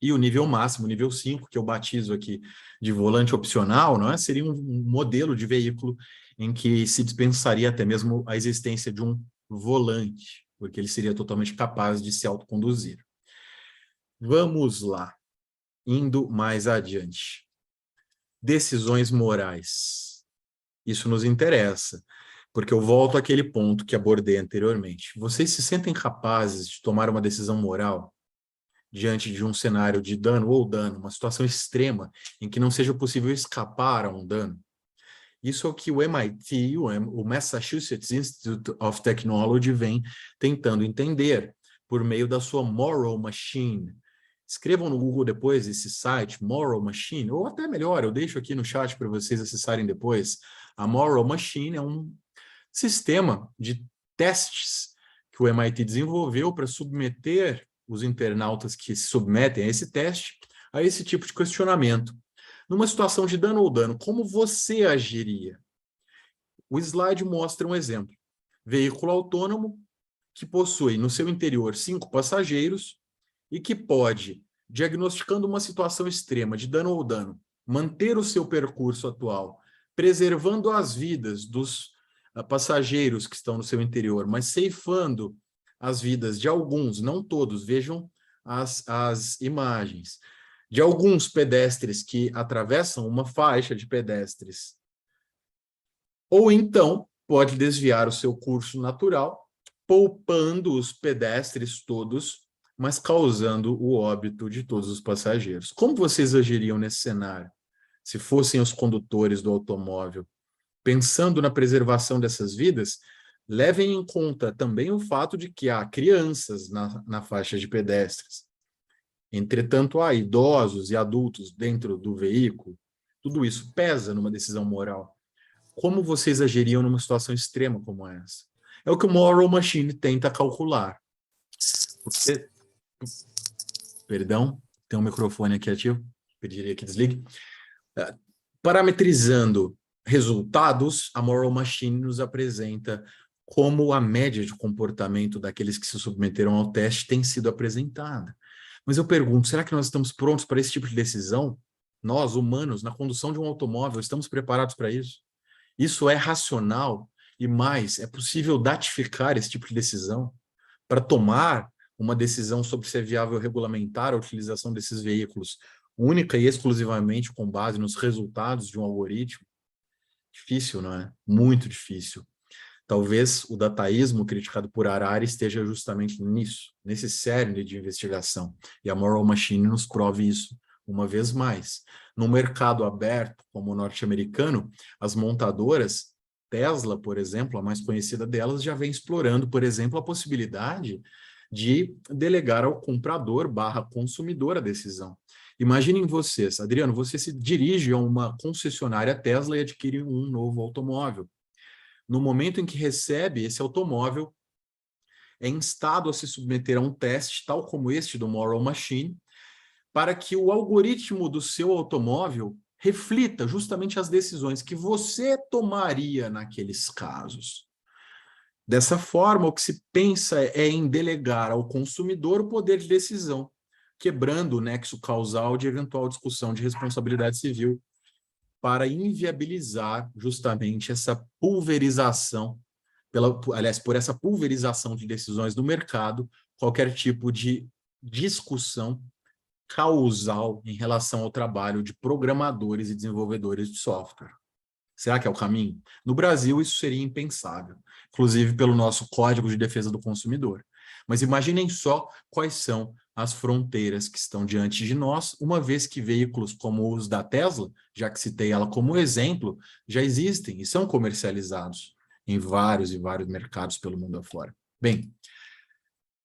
E o nível máximo, nível 5, que eu batizo aqui de volante opcional, não é? Seria um modelo de veículo em que se dispensaria até mesmo a existência de um volante, porque ele seria totalmente capaz de se autoconduzir. Vamos lá, indo mais adiante. Decisões morais. Isso nos interessa, porque eu volto àquele ponto que abordei anteriormente. Vocês se sentem capazes de tomar uma decisão moral diante de um cenário de dano ou dano, uma situação extrema em que não seja possível escapar a um dano? Isso é o que o MIT, o Massachusetts Institute of Technology, vem tentando entender por meio da sua Moral Machine. Escrevam no Google depois esse site, Moral Machine, ou até melhor, eu deixo aqui no chat para vocês acessarem depois. A Moral Machine é um sistema de testes que o MIT desenvolveu para submeter os internautas que se submetem a esse teste a esse tipo de questionamento. Numa situação de dano ou dano, como você agiria? O slide mostra um exemplo. Veículo autônomo que possui no seu interior 5 passageiros e que pode, diagnosticando uma situação extrema de dano ou dano, manter o seu percurso atual, preservando as vidas dos passageiros que estão no seu interior, mas ceifando as vidas de alguns, não todos, vejam as imagens, de alguns pedestres que atravessam uma faixa de pedestres. Ou então, pode desviar o seu curso natural, poupando os pedestres todos, mas causando o óbito de todos os passageiros. Como vocês agiriam nesse cenário, se fossem os condutores do automóvel? Pensando na preservação dessas vidas, levem em conta também o fato de que há crianças na faixa de pedestres. Entretanto, há idosos e adultos dentro do veículo. Tudo isso pesa numa decisão moral. Como vocês agiriam numa situação extrema como essa? É o que o Moral Machine tenta calcular. Perdão, tem um microfone aqui ativo, pediria que desligue. Parametrizando resultados, a Moral Machine nos apresenta como a média de comportamento daqueles que se submeteram ao teste tem sido apresentada. Mas eu pergunto, será que nós estamos prontos para esse tipo de decisão? Nós, humanos, na condução de um automóvel, estamos preparados para isso? Isso é racional? E mais, é possível datificar esse tipo de decisão? Para tomar uma decisão sobre se é viável regulamentar a utilização desses veículos única e exclusivamente com base nos resultados de um algoritmo? Difícil, não é? Muito difícil. Talvez o dataísmo criticado por Harari esteja justamente nisso, nesse cerne de investigação. E a Moral Machine nos prove isso uma vez mais. No mercado aberto, como o norte-americano, as montadoras, Tesla, por exemplo, a mais conhecida delas, já vem explorando, por exemplo, a possibilidade de delegar ao comprador/consumidor a decisão. Imaginem vocês, Adriano, você se dirige a uma concessionária Tesla e adquire um novo automóvel. No momento em que recebe esse automóvel, é instado a se submeter a um teste, tal como este do Moral Machine, para que o algoritmo do seu automóvel reflita justamente as decisões que você tomaria naqueles casos. Dessa forma, o que se pensa é em delegar ao consumidor o poder de decisão, quebrando o nexo causal de eventual discussão de responsabilidade civil, para inviabilizar justamente essa pulverização, por essa pulverização de decisões do mercado, qualquer tipo de discussão causal em relação ao trabalho de programadores e desenvolvedores de software. Será que é o caminho? No Brasil, isso seria impensável, inclusive pelo nosso Código de Defesa do Consumidor. Mas imaginem só quais são as fronteiras que estão diante de nós, uma vez que veículos como os da Tesla, já que citei ela como exemplo, já existem e são comercializados em vários e vários mercados pelo mundo afora. Bem,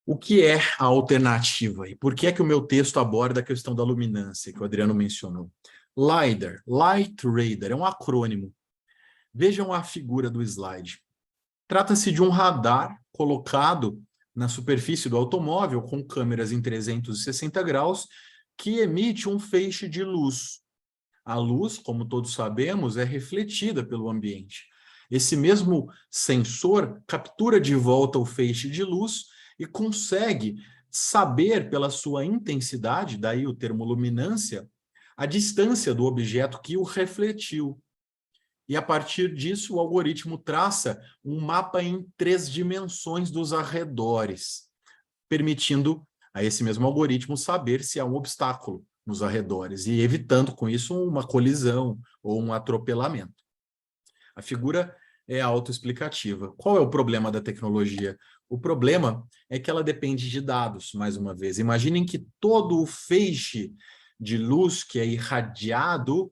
o que é a alternativa? E por que é que o meu texto aborda a questão da luminância, que o Adriano mencionou? LiDAR, Light Radar, é um acrônimo. Vejam a figura do slide. Trata-se de um radar colocado na superfície do automóvel com câmeras em 360 graus que emite um feixe de luz. A luz, como todos sabemos, é refletida pelo ambiente. Esse mesmo sensor captura de volta o feixe de luz e consegue saber pela sua intensidade, daí o termo luminância, a distância do objeto que o refletiu. E a partir disso, o algoritmo traça um mapa em 3 dimensões dos arredores, permitindo a esse mesmo algoritmo saber se há um obstáculo nos arredores e evitando com isso uma colisão ou um atropelamento. A figura é autoexplicativa. Qual é o problema da tecnologia? O problema é que ela depende de dados, mais uma vez. Imaginem que todo o feixe de luz que é irradiado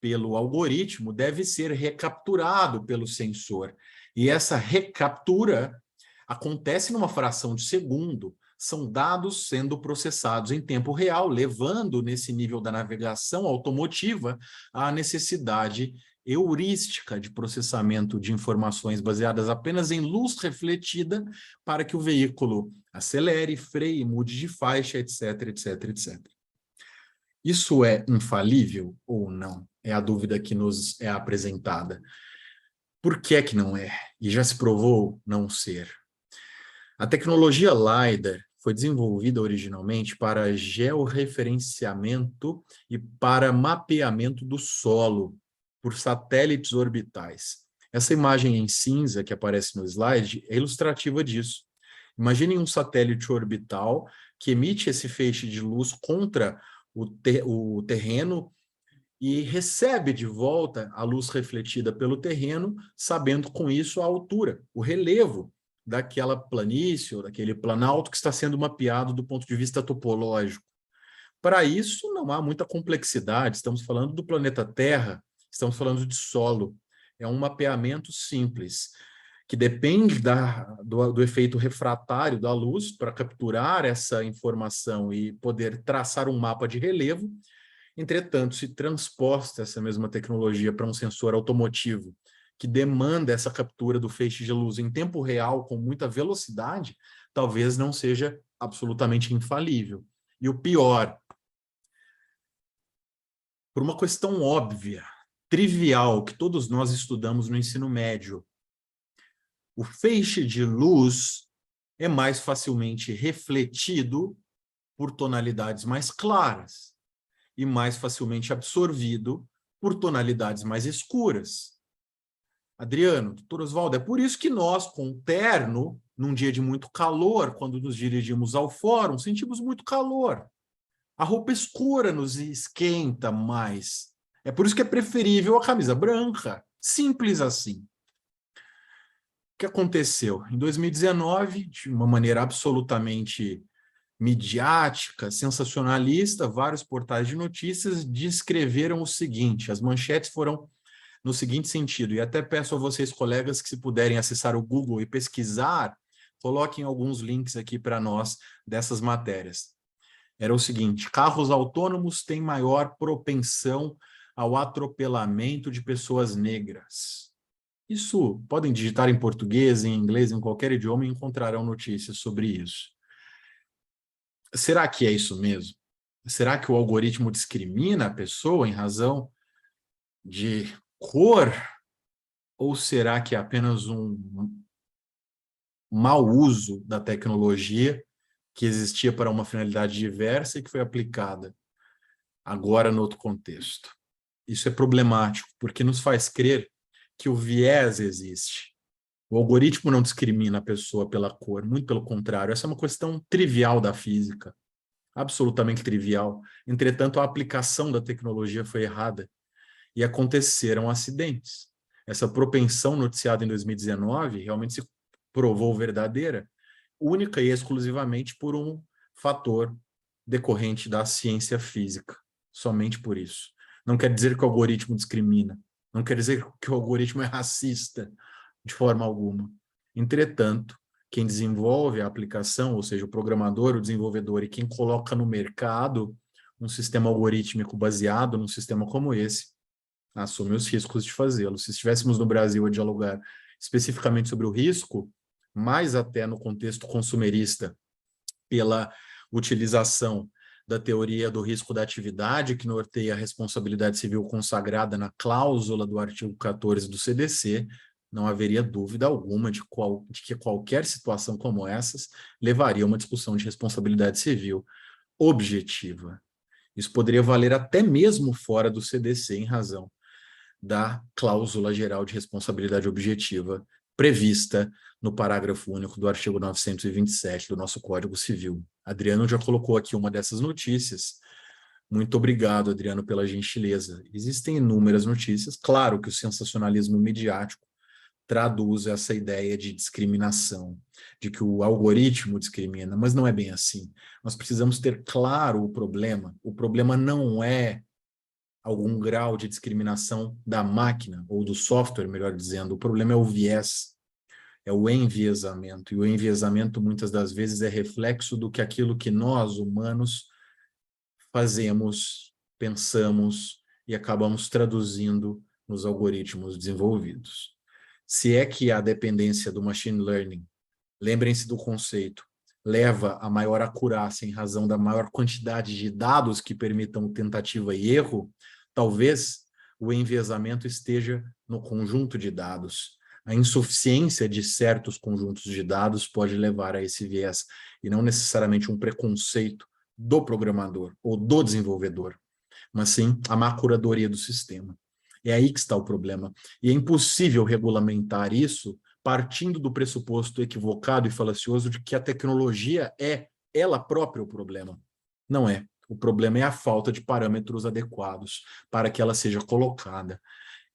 pelo algoritmo deve ser recapturado pelo sensor. E essa recaptura acontece numa fração de segundo. São dados sendo processados em tempo real, levando, nesse nível da navegação automotiva, à necessidade heurística de processamento de informações baseadas apenas em luz refletida para que o veículo acelere, freie, mude de faixa, etc, etc, etc. Isso é infalível ou não? É a dúvida que nos é apresentada. Por que é que não é? E já se provou não ser. A tecnologia LiDAR foi desenvolvida originalmente para georreferenciamento e para mapeamento do solo por satélites orbitais. Essa imagem em cinza que aparece no slide é ilustrativa disso. Imaginem um satélite orbital que emite esse feixe de luz contra o terreno e recebe de volta a luz refletida pelo terreno, sabendo com isso a altura, o relevo daquela planície ou daquele planalto que está sendo mapeado do ponto de vista topológico. Para isso, não há muita complexidade, estamos falando do planeta Terra, estamos falando de solo. É um mapeamento simples, que depende do efeito refratário da luz para capturar essa informação e poder traçar um mapa de relevo. Entretanto, se transposta essa mesma tecnologia para um sensor automotivo que demanda essa captura do feixe de luz em tempo real com muita velocidade, talvez não seja absolutamente infalível. E o pior, por uma questão óbvia, trivial, que todos nós estudamos no ensino médio, o feixe de luz é mais facilmente refletido por tonalidades mais claras e mais facilmente absorvido por tonalidades mais escuras. Adriano, doutor Oswaldo, é por isso que nós, com o terno, num dia de muito calor, quando nos dirigimos ao fórum, sentimos muito calor. A roupa escura nos esquenta mais. É por isso que é preferível a camisa branca. Simples assim. O que aconteceu? Em 2019, de uma maneira absolutamente midiática, sensacionalista, vários portais de notícias descreveram o seguinte, as manchetes foram no seguinte sentido, e até peço a vocês, colegas, que se puderem acessar o Google e pesquisar, coloquem alguns links aqui para nós dessas matérias. Era o seguinte, carros autônomos têm maior propensão ao atropelamento de pessoas negras. Isso, podem digitar em português, em inglês, em qualquer idioma e encontrarão notícias sobre isso. Será que é isso mesmo? Será que o algoritmo discrimina a pessoa em razão de cor? Ou será que é apenas um mau uso da tecnologia que existia para uma finalidade diversa e que foi aplicada agora no outro contexto? Isso é problemático, porque nos faz crer que o viés existe. O algoritmo não discrimina a pessoa pela cor, muito pelo contrário. Essa é uma questão trivial da física, absolutamente trivial. Entretanto, a aplicação da tecnologia foi errada e aconteceram acidentes. Essa propensão noticiada em 2019 realmente se provou verdadeira, única e exclusivamente por um fator decorrente da ciência física, somente por isso. Não quer dizer que o algoritmo discrimina, não quer dizer que o algoritmo é racista, de forma alguma. Entretanto, quem desenvolve a aplicação, ou seja, o programador, o desenvolvedor, e quem coloca no mercado um sistema algorítmico baseado num sistema como esse, assume os riscos de fazê-lo. Se estivéssemos no Brasil a dialogar especificamente sobre o risco, mais até no contexto consumerista, pela utilização da teoria do risco da atividade, que norteia a responsabilidade civil consagrada na cláusula do artigo 14 do CDC, não haveria dúvida alguma de que qualquer situação como essas levaria a uma discussão de responsabilidade civil objetiva. Isso poderia valer até mesmo fora do CDC, em razão da cláusula geral de responsabilidade objetiva prevista no parágrafo único do artigo 927 do nosso Código Civil. Adriano já colocou aqui uma dessas notícias. Muito obrigado, Adriano, pela gentileza. Existem inúmeras notícias. Claro que o sensacionalismo midiático traduz essa ideia de discriminação, de que o algoritmo discrimina, mas não é bem assim. Nós precisamos ter claro o problema. O problema não é algum grau de discriminação da máquina, ou do software, melhor dizendo. O problema é o viés, é o enviesamento. E o enviesamento, muitas das vezes, é reflexo do que aquilo que nós, humanos, fazemos, pensamos e acabamos traduzindo nos algoritmos desenvolvidos. Se é que a dependência do machine learning, lembrem-se do conceito, leva a maior acurácia em razão da maior quantidade de dados que permitam tentativa e erro, talvez o enviesamento esteja no conjunto de dados. A insuficiência de certos conjuntos de dados pode levar a esse viés, e não necessariamente um preconceito do programador ou do desenvolvedor, mas sim a má curadoria do sistema. É aí que está o problema. E é impossível regulamentar isso partindo do pressuposto equivocado e falacioso de que a tecnologia é ela própria o problema. Não é. O problema é a falta de parâmetros adequados para que ela seja colocada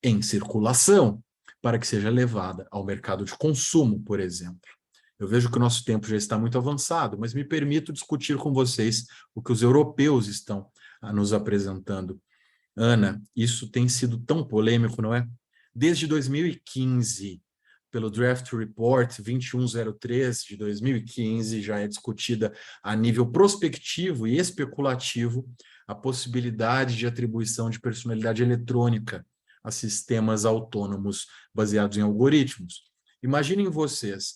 em circulação, para que seja levada ao mercado de consumo, por exemplo. Eu vejo que o nosso tempo já está muito avançado, mas me permito discutir com vocês o que os europeus estão nos apresentando. Ana, isso tem sido tão polêmico, não é? Desde 2015, pelo Draft Report 2103 de 2015, já é discutida a nível prospectivo e especulativo a possibilidade de atribuição de personalidade eletrônica a sistemas autônomos baseados em algoritmos. Imaginem vocês,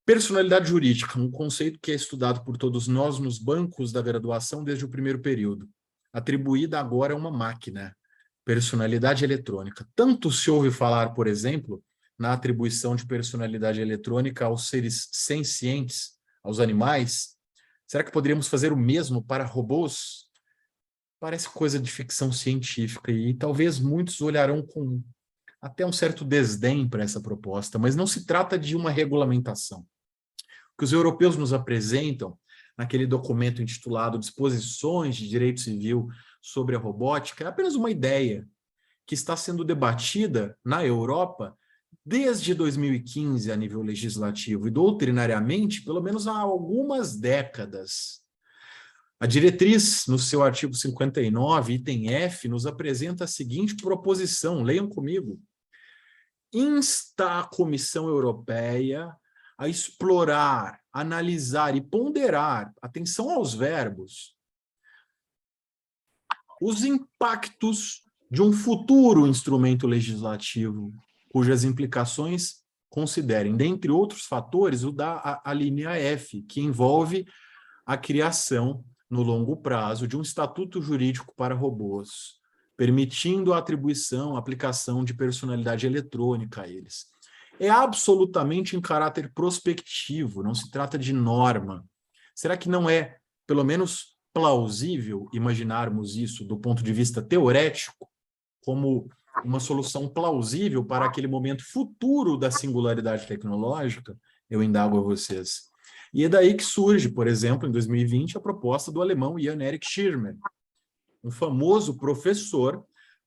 personalidade jurídica, um conceito que é estudado por todos nós nos bancos da graduação desde o primeiro período, atribuída agora a uma máquina, personalidade eletrônica. Tanto se ouve falar, por exemplo, na atribuição de personalidade eletrônica aos seres sencientes, aos animais. Será que poderíamos fazer o mesmo para robôs? Parece coisa de ficção científica e talvez muitos olharão com até um certo desdém para essa proposta, mas não se trata de uma regulamentação. O que os europeus nos apresentam naquele documento intitulado Disposições de Direito Civil sobre a Robótica é apenas uma ideia que está sendo debatida na Europa desde 2015 a nível legislativo e doutrinariamente pelo menos há algumas décadas. A diretriz, no seu artigo 59, item F, nos apresenta a seguinte proposição, leiam comigo. Insta a Comissão Europeia a explorar, analisar e ponderar, atenção aos verbos, os impactos de um futuro instrumento legislativo, cujas implicações considerem, dentre outros fatores, o da a linha F, que envolve a criação, no longo prazo, de um estatuto jurídico para robôs, permitindo a atribuição, a aplicação de personalidade eletrônica a eles. É absolutamente em caráter prospectivo, não se trata de norma. Será que não é, pelo menos, plausível imaginarmos isso do ponto de vista teorético, como uma solução plausível para aquele momento futuro da singularidade tecnológica? Eu indago a vocês. E é daí que surge, por exemplo, em 2020, a proposta do alemão Jan-Erik Schirmer, um famoso professor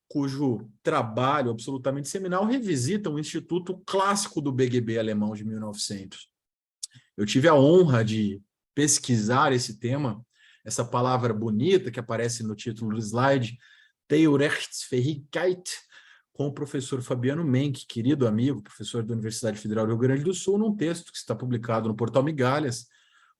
cujo trabalho absolutamente seminal revisita um instituto clássico do BGB alemão de 1900. Eu tive a honra de pesquisar esse tema, essa palavra bonita que aparece no título do slide, Theorechtsfähigkeit, com o professor Fabiano Menck, querido amigo, professor da Universidade Federal do Rio Grande do Sul, num texto que está publicado no portal Migalhas.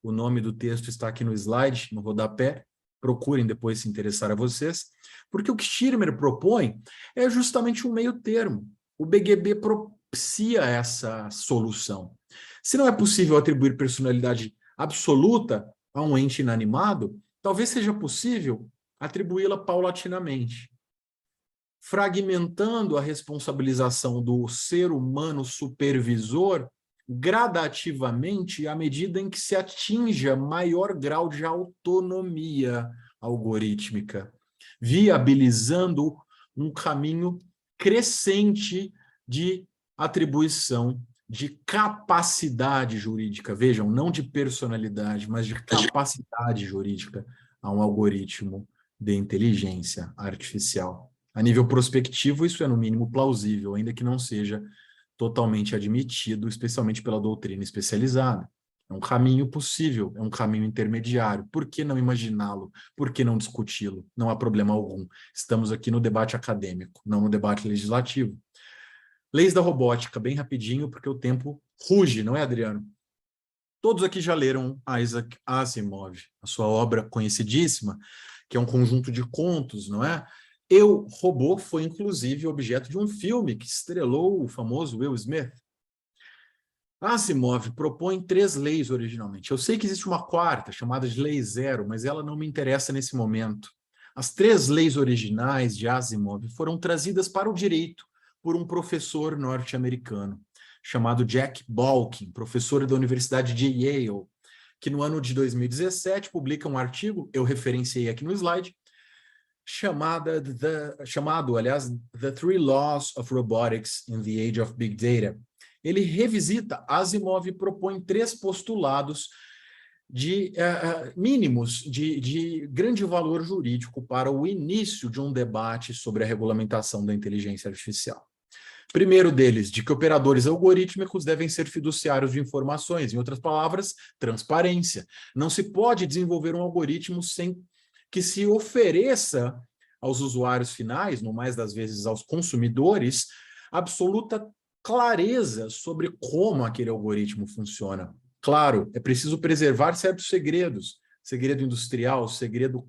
O nome do texto está aqui no slide, no rodapé. Procurem depois se interessar a vocês. Porque o que Schirmer propõe é justamente um meio termo. O BGB propicia essa solução. Se não é possível atribuir personalidade absoluta a um ente inanimado, talvez seja possível atribuí-la paulatinamente, fragmentando a responsabilização do ser humano supervisor gradativamente à medida em que se atinja maior grau de autonomia algorítmica, viabilizando um caminho crescente de atribuição de capacidade jurídica, vejam, não de personalidade, mas de capacidade jurídica a um algoritmo de inteligência artificial. A nível prospectivo, isso é no mínimo plausível, ainda que não seja totalmente admitido, especialmente pela doutrina especializada. É um caminho possível, é um caminho intermediário. Por que não imaginá-lo? Por que não discuti-lo? Não há problema algum. Estamos aqui no debate acadêmico, não no debate legislativo. Leis da robótica, bem rapidinho, porque o tempo ruge, não é, Adriano? Todos aqui já leram Isaac Asimov, a sua obra conhecidíssima, que é um conjunto de contos, não é? Eu, Robô foi, inclusive, objeto de um filme que estrelou o famoso Will Smith. Asimov propõe 3 leis originalmente. Eu sei que existe uma quarta, chamada de Lei Zero, mas ela não me interessa nesse momento. As 3 leis originais de Asimov foram trazidas para o direito por um professor norte-americano, chamado Jack Balkin, professor da Universidade de Yale, que no ano de 2017 publica um artigo, eu referenciei aqui no slide, chamado, aliás, The 3 Laws of Robotics in the Age of Big Data. Ele revisita, Asimov propõe 3 postulados mínimos de grande valor jurídico para o início de um debate sobre a regulamentação da inteligência artificial. Primeiro deles, de que operadores algorítmicos devem ser fiduciários de informações, em outras palavras, transparência. Não se pode desenvolver um algoritmo sem que se ofereça aos usuários finais, no mais das vezes aos consumidores, absoluta clareza sobre como aquele algoritmo funciona. Claro, é preciso preservar certos segredos, segredo industrial, segredo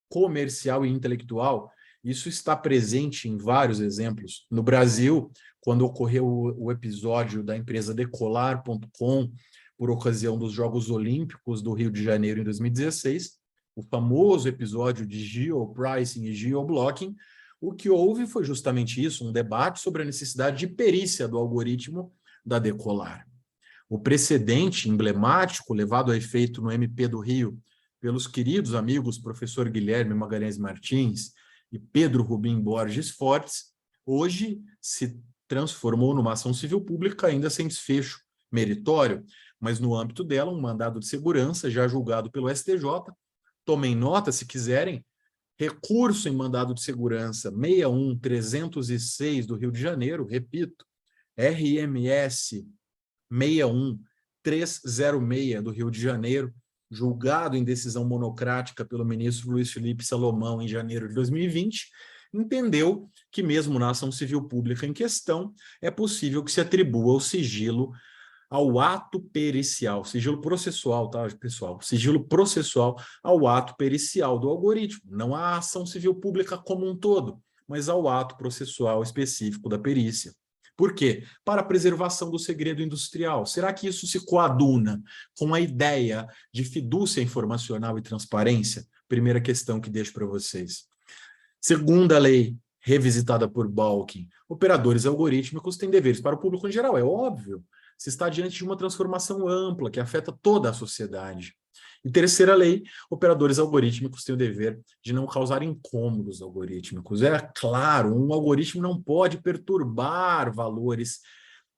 comercial e intelectual. Isso está presente em vários exemplos. No Brasil, quando ocorreu o episódio da empresa Decolar.com, por ocasião dos Jogos Olímpicos do Rio de Janeiro em 2016, o famoso episódio de geopricing e geoblocking, o que houve foi justamente isso, um debate sobre a necessidade de perícia do algoritmo da Decolar. O precedente emblemático levado a efeito no MP do Rio pelos queridos amigos professor Guilherme Magalhães Martins e Pedro Rubim Borges Fortes, hoje se transformou numa ação civil pública ainda sem desfecho meritório, mas no âmbito dela um mandado de segurança já julgado pelo STJ. Tomem nota, se quiserem, recurso em mandado de segurança 61306 do Rio de Janeiro, repito, RMS 61306 do Rio de Janeiro, julgado em decisão monocrática pelo ministro Luiz Felipe Salomão em janeiro de 2020, entendeu que mesmo na ação civil pública em questão, é possível que se atribua o sigilo ao ato pericial, sigilo processual, tá, pessoal? Sigilo processual ao ato pericial do algoritmo, não à ação civil pública como um todo, mas ao ato processual específico da perícia. Por quê? Para a preservação do segredo industrial. Será que isso se coaduna com a ideia de fidúcia informacional e transparência? Primeira questão que deixo para vocês. Segunda lei, revisitada por Balkin, operadores algorítmicos têm deveres para o público em geral, é óbvio. Se está diante de uma transformação ampla que afeta toda a sociedade. E terceira lei, operadores algorítmicos têm o dever de não causar incômodos algorítmicos. É claro, um algoritmo não pode perturbar valores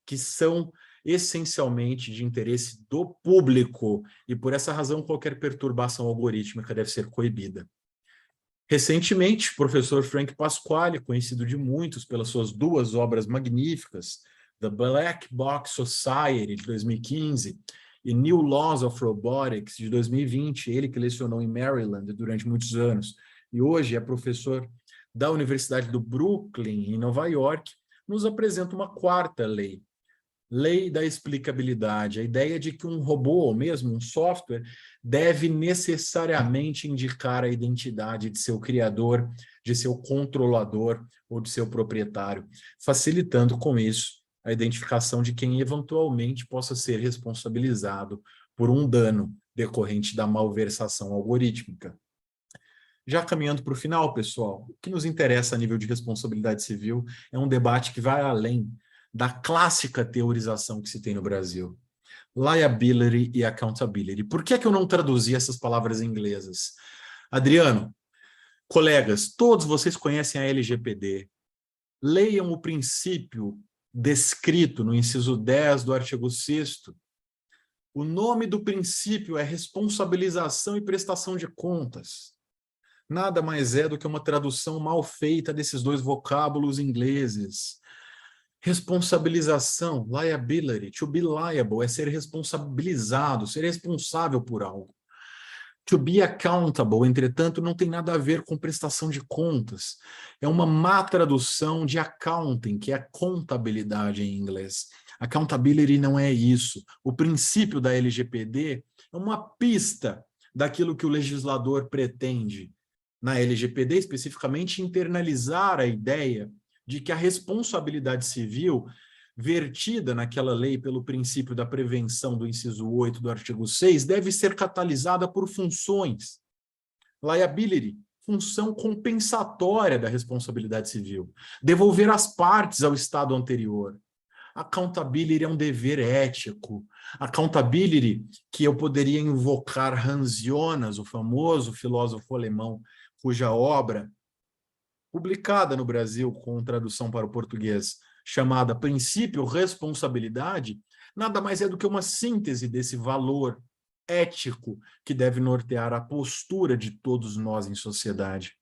que são essencialmente de interesse do público, e por essa razão qualquer perturbação algorítmica deve ser coibida. Recentemente, o professor Frank Pasquale, conhecido de muitos pelas suas 2 obras magníficas, The Black Box Society, de 2015, e New Laws of Robotics, de 2020, ele que lecionou em Maryland durante muitos anos, e hoje é professor da Universidade do Brooklyn, em Nova York, nos apresenta uma 4ª lei, lei da explicabilidade, a ideia de que um robô, ou mesmo um software, deve necessariamente indicar a identidade de seu criador, de seu controlador ou de seu proprietário, facilitando com isso a identificação de quem eventualmente possa ser responsabilizado por um dano decorrente da malversação algorítmica. Já caminhando para o final, pessoal, o que nos interessa a nível de responsabilidade civil é um debate que vai além da clássica teorização que se tem no Brasil. Liability e accountability. Por que é que eu não traduzi essas palavras inglesas? Adriano, colegas, todos vocês conhecem a LGPD. Leiam o princípio descrito no inciso 10 do artigo 6º. O nome do princípio é responsabilização e prestação de contas. Nada mais é do que uma tradução mal feita desses 2 vocábulos ingleses. Responsabilização, liability, to be liable, é ser responsabilizado, ser responsável por algo. To be accountable, entretanto, não tem nada a ver com prestação de contas. É uma má tradução de accounting, que é contabilidade em inglês. Accountability não é isso. O princípio da LGPD é uma pista daquilo que o legislador pretende. Na LGPD, especificamente, internalizar a ideia de que a responsabilidade civil vertida naquela lei pelo princípio da prevenção do inciso 8 do artigo 6 deve ser catalisada por funções. Liability, função compensatória da responsabilidade civil. Devolver as partes ao estado anterior. Accountability é um dever ético. Accountability, que eu poderia invocar Hans Jonas, o famoso filósofo alemão, cuja obra, publicada no Brasil com tradução para o português, chamada Princípio Responsabilidade, nada mais é do que uma síntese desse valor ético que deve nortear a postura de todos nós em sociedade.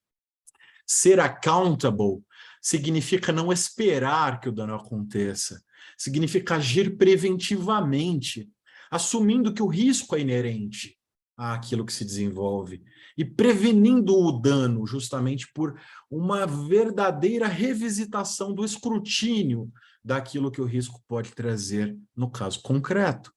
Ser accountable significa não esperar que o dano aconteça, significa agir preventivamente, assumindo que o risco é inerente àquilo que se desenvolve e prevenindo o dano justamente por uma verdadeira revisitação do escrutínio daquilo que o risco pode trazer no caso concreto.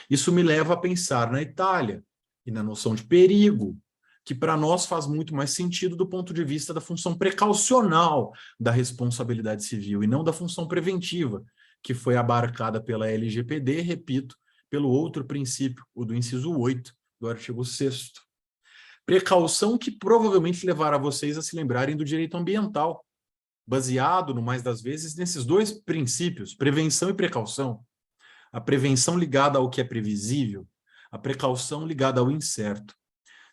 Isso me leva a pensar na Itália e na noção de perigo, que para nós faz muito mais sentido do ponto de vista da função precaucional da responsabilidade civil e não da função preventiva, que foi abarcada pela LGPD, repito, pelo outro princípio, o do inciso 8 do artigo 6º. Precaução que provavelmente levará vocês a se lembrarem do direito ambiental, baseado, no mais das vezes, nesses dois princípios, prevenção e precaução. A prevenção ligada ao que é previsível, a precaução ligada ao incerto.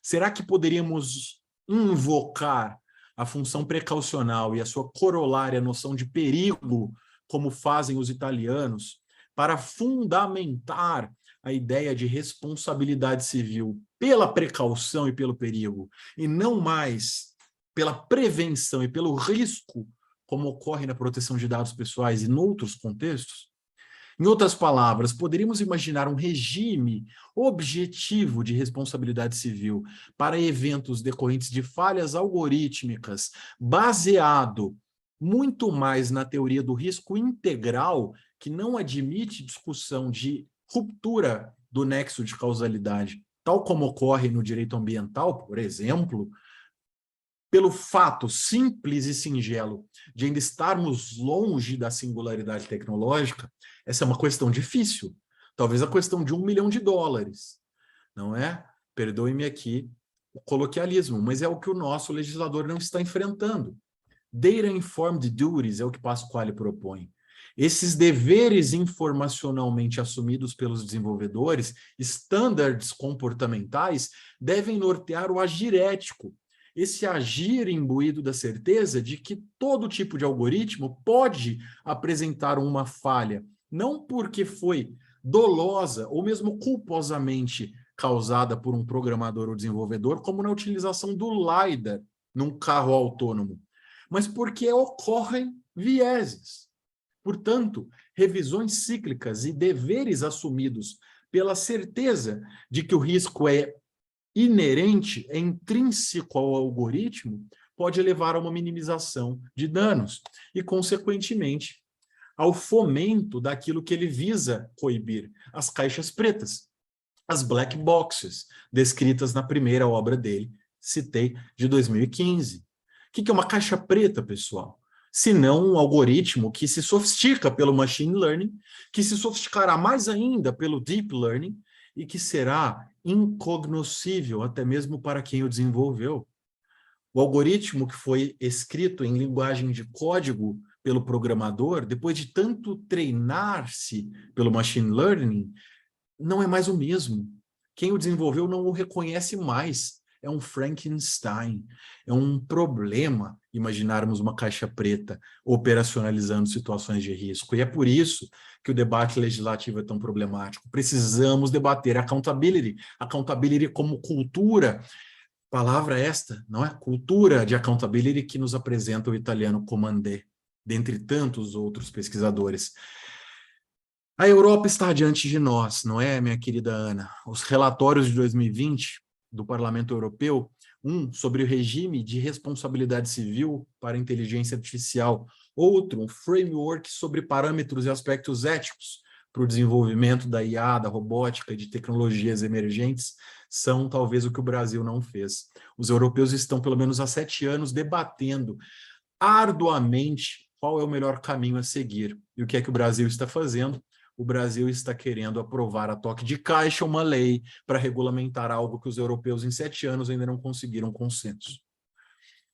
Será que poderíamos invocar a função precaucional e a sua corolária noção de perigo, como fazem os italianos, para fundamentar a ideia de responsabilidade civil pela precaução e pelo perigo, e não mais pela prevenção e pelo risco, como ocorre na proteção de dados pessoais e em outros contextos? Em outras palavras, poderíamos imaginar um regime objetivo de responsabilidade civil para eventos decorrentes de falhas algorítmicas, baseado muito mais na teoria do risco integral, que não admite discussão de ruptura do nexo de causalidade, tal como ocorre no direito ambiental, por exemplo, pelo fato simples e singelo de ainda estarmos longe da singularidade tecnológica. Essa é uma questão difícil, talvez a questão de $1 milhão, não é? Perdoe-me aqui o coloquialismo, mas é o que o nosso legislador não está enfrentando. Data Informed Duties é o que Pasquale propõe. Esses deveres informacionalmente assumidos pelos desenvolvedores, estándares comportamentais, devem nortear o agir ético. Esse agir imbuído da certeza de que todo tipo de algoritmo pode apresentar uma falha, não porque foi dolosa ou mesmo culposamente causada por um programador ou desenvolvedor, como na utilização do LiDAR num carro autônomo, mas porque ocorrem vieses. Portanto, revisões cíclicas e deveres assumidos pela certeza de que o risco é inerente, é intrínseco ao algoritmo, pode levar a uma minimização de danos e, consequentemente, ao fomento daquilo que ele visa coibir, as caixas pretas, as black boxes, descritas na primeira obra dele, citei, de 2015. O que é uma caixa preta, pessoal? Se não um algoritmo que se sofistica pelo machine learning, que se sofisticará mais ainda pelo deep learning e que será incognoscível até mesmo para quem o desenvolveu. O algoritmo que foi escrito em linguagem de código pelo programador, depois de tanto treinar-se pelo machine learning, não é mais o mesmo. Quem o desenvolveu não o reconhece mais. É um Frankenstein. É um problema imaginarmos uma caixa preta operacionalizando situações de risco. E é por isso que o debate legislativo é tão problemático. Precisamos debater accountability. Accountability como cultura. Palavra esta, não é? Cultura de accountability que nos apresenta o italiano Comandé. dentre tantos outros pesquisadores. A Europa está diante de nós, não é, minha querida Ana? Os relatórios de 2020 do Parlamento Europeu, um sobre o regime de responsabilidade civil para a inteligência artificial, outro, um framework sobre parâmetros e aspectos éticos para o desenvolvimento da IA, da robótica e de tecnologias emergentes, são talvez o que o Brasil não fez. Os europeus estão, pelo menos há 7 anos, debatendo arduamente qual é o melhor caminho a seguir. E o que é que o Brasil está fazendo? O Brasil está querendo aprovar a toque de caixa uma lei para regulamentar algo que os europeus em 7 anos ainda não conseguiram consenso.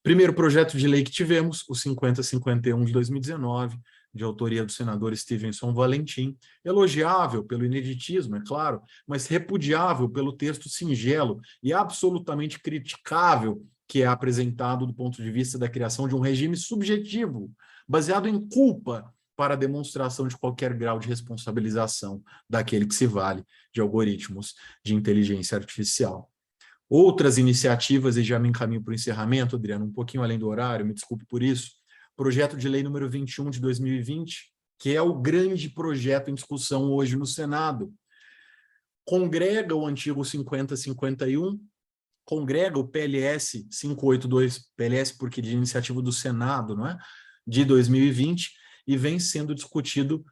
Primeiro projeto de lei que tivemos, o 5051 de 2019, de autoria do senador Stevenson Valentim, elogiável pelo ineditismo, é claro, mas repudiável pelo texto singelo e absolutamente criticável que é apresentado do ponto de vista da criação de um regime subjetivo, baseado em culpa, para a demonstração de qualquer grau de responsabilização daquele que se vale de algoritmos de inteligência artificial. Outras iniciativas, e já me encaminho para o encerramento, Adriano, um pouquinho além do horário, me desculpe por isso, projeto de lei número 21 de 2020, que é o grande projeto em discussão hoje no Senado, congrega o antigo 5051, congrega o PLS 582, PLS porque de iniciativa do Senado, não é? De 2020, e vem sendo discutido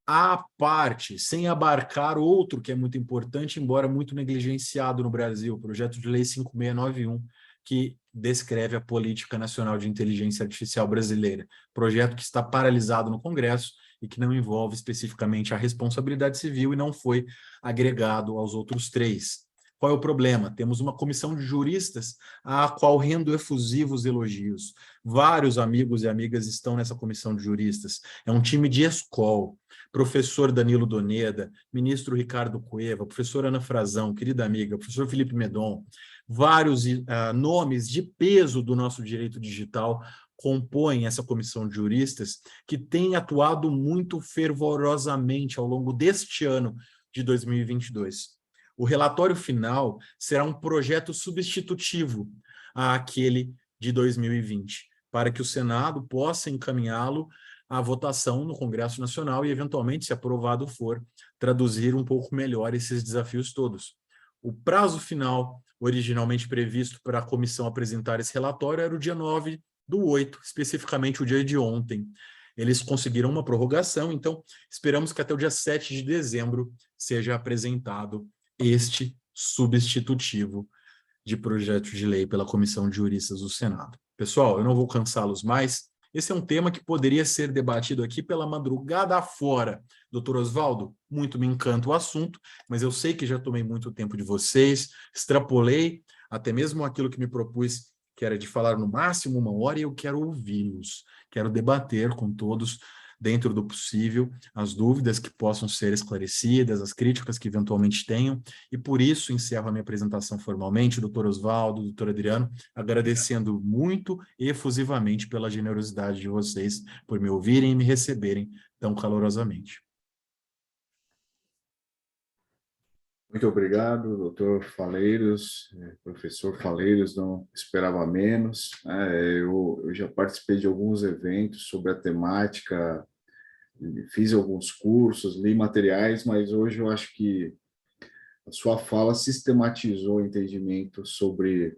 à parte, sem abarcar outro que é muito importante, embora muito negligenciado no Brasil, o projeto de lei 5691, que descreve a Política Nacional de Inteligência Artificial Brasileira, projeto que está paralisado no Congresso e que não envolve especificamente a responsabilidade civil e não foi agregado aos outros 3. Qual é o problema? Temos uma comissão de juristas à qual rendo efusivos elogios. Vários amigos e amigas estão nessa comissão de juristas. É um time de escola. Professor Danilo Doneda, ministro Ricardo Cueva, professora Ana Frazão, querida amiga, professor Felipe Medon, vários nomes de peso do nosso direito digital compõem essa comissão de juristas que tem atuado muito fervorosamente ao longo deste ano de 2022. O relatório final será um projeto substitutivo àquele de 2020, para que o Senado possa encaminhá-lo à votação no Congresso Nacional e, eventualmente, se aprovado for, traduzir um pouco melhor esses desafios todos. O prazo final, originalmente previsto para a comissão apresentar esse relatório, era o dia 9/8, especificamente o dia de ontem. Eles conseguiram uma prorrogação, então esperamos que até o dia 7 de dezembro seja apresentado este substitutivo de projeto de lei pela Comissão de Juristas do Senado. Pessoal, eu não vou cansá-los mais. Esse é um tema que poderia ser debatido aqui pela madrugada afora. Doutor Oswaldo, muito me encanta o assunto, mas eu sei que já tomei muito tempo de vocês, extrapolei até mesmo aquilo que me propus, que era de falar no máximo 1 hora, e eu quero ouvi-los, quero debater com todos, dentro do possível, as dúvidas que possam ser esclarecidas, as críticas que eventualmente tenham, e por isso encerro a minha apresentação formalmente, doutor Oswaldo, doutor Adriano, agradecendo muito e efusivamente pela generosidade de vocês, por me ouvirem e me receberem tão calorosamente. Muito obrigado, doutor Faleiros, professor Faleiros, não esperava menos, né? Eu já participei de alguns eventos sobre a temática, fiz alguns cursos, li materiais, mas hoje eu acho que a sua fala sistematizou o entendimento sobre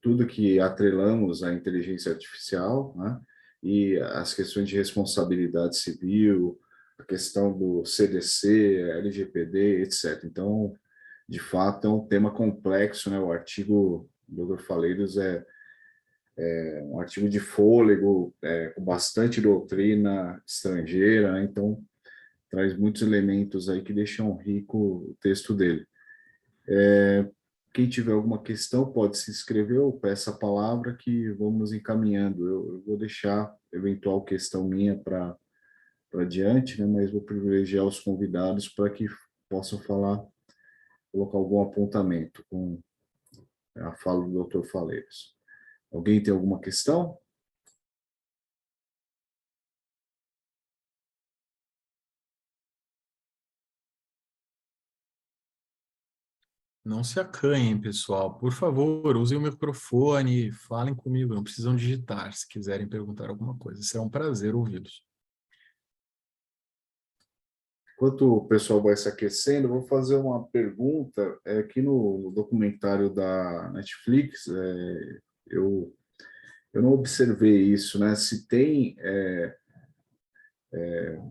tudo que atrelamos à inteligência artificial, né? E as questões de responsabilidade civil, a questão do CDC, LGPD, etc. Então, de fato, é um tema complexo, né? O artigo do Dr. Faleiros é um artigo de fôlego, com bastante doutrina estrangeira, né? Então traz muitos elementos aí que deixam rico o texto dele. Quem tiver alguma questão pode se inscrever ou peça a palavra que vamos encaminhando. Eu vou deixar eventual questão minha para diante, né? Mas vou privilegiar os convidados para que possam falar, colocar algum apontamento com a fala do Dr. Faleiros. Alguém tem alguma questão? Não se acanhem, pessoal. Por favor, usem o microfone, falem comigo, não precisam digitar se quiserem perguntar alguma coisa. Será um prazer ouvi-los. Enquanto o pessoal vai se aquecendo, eu vou fazer uma pergunta. Aqui no documentário da Netflix, eu, eu não observei isso, né? Se tem,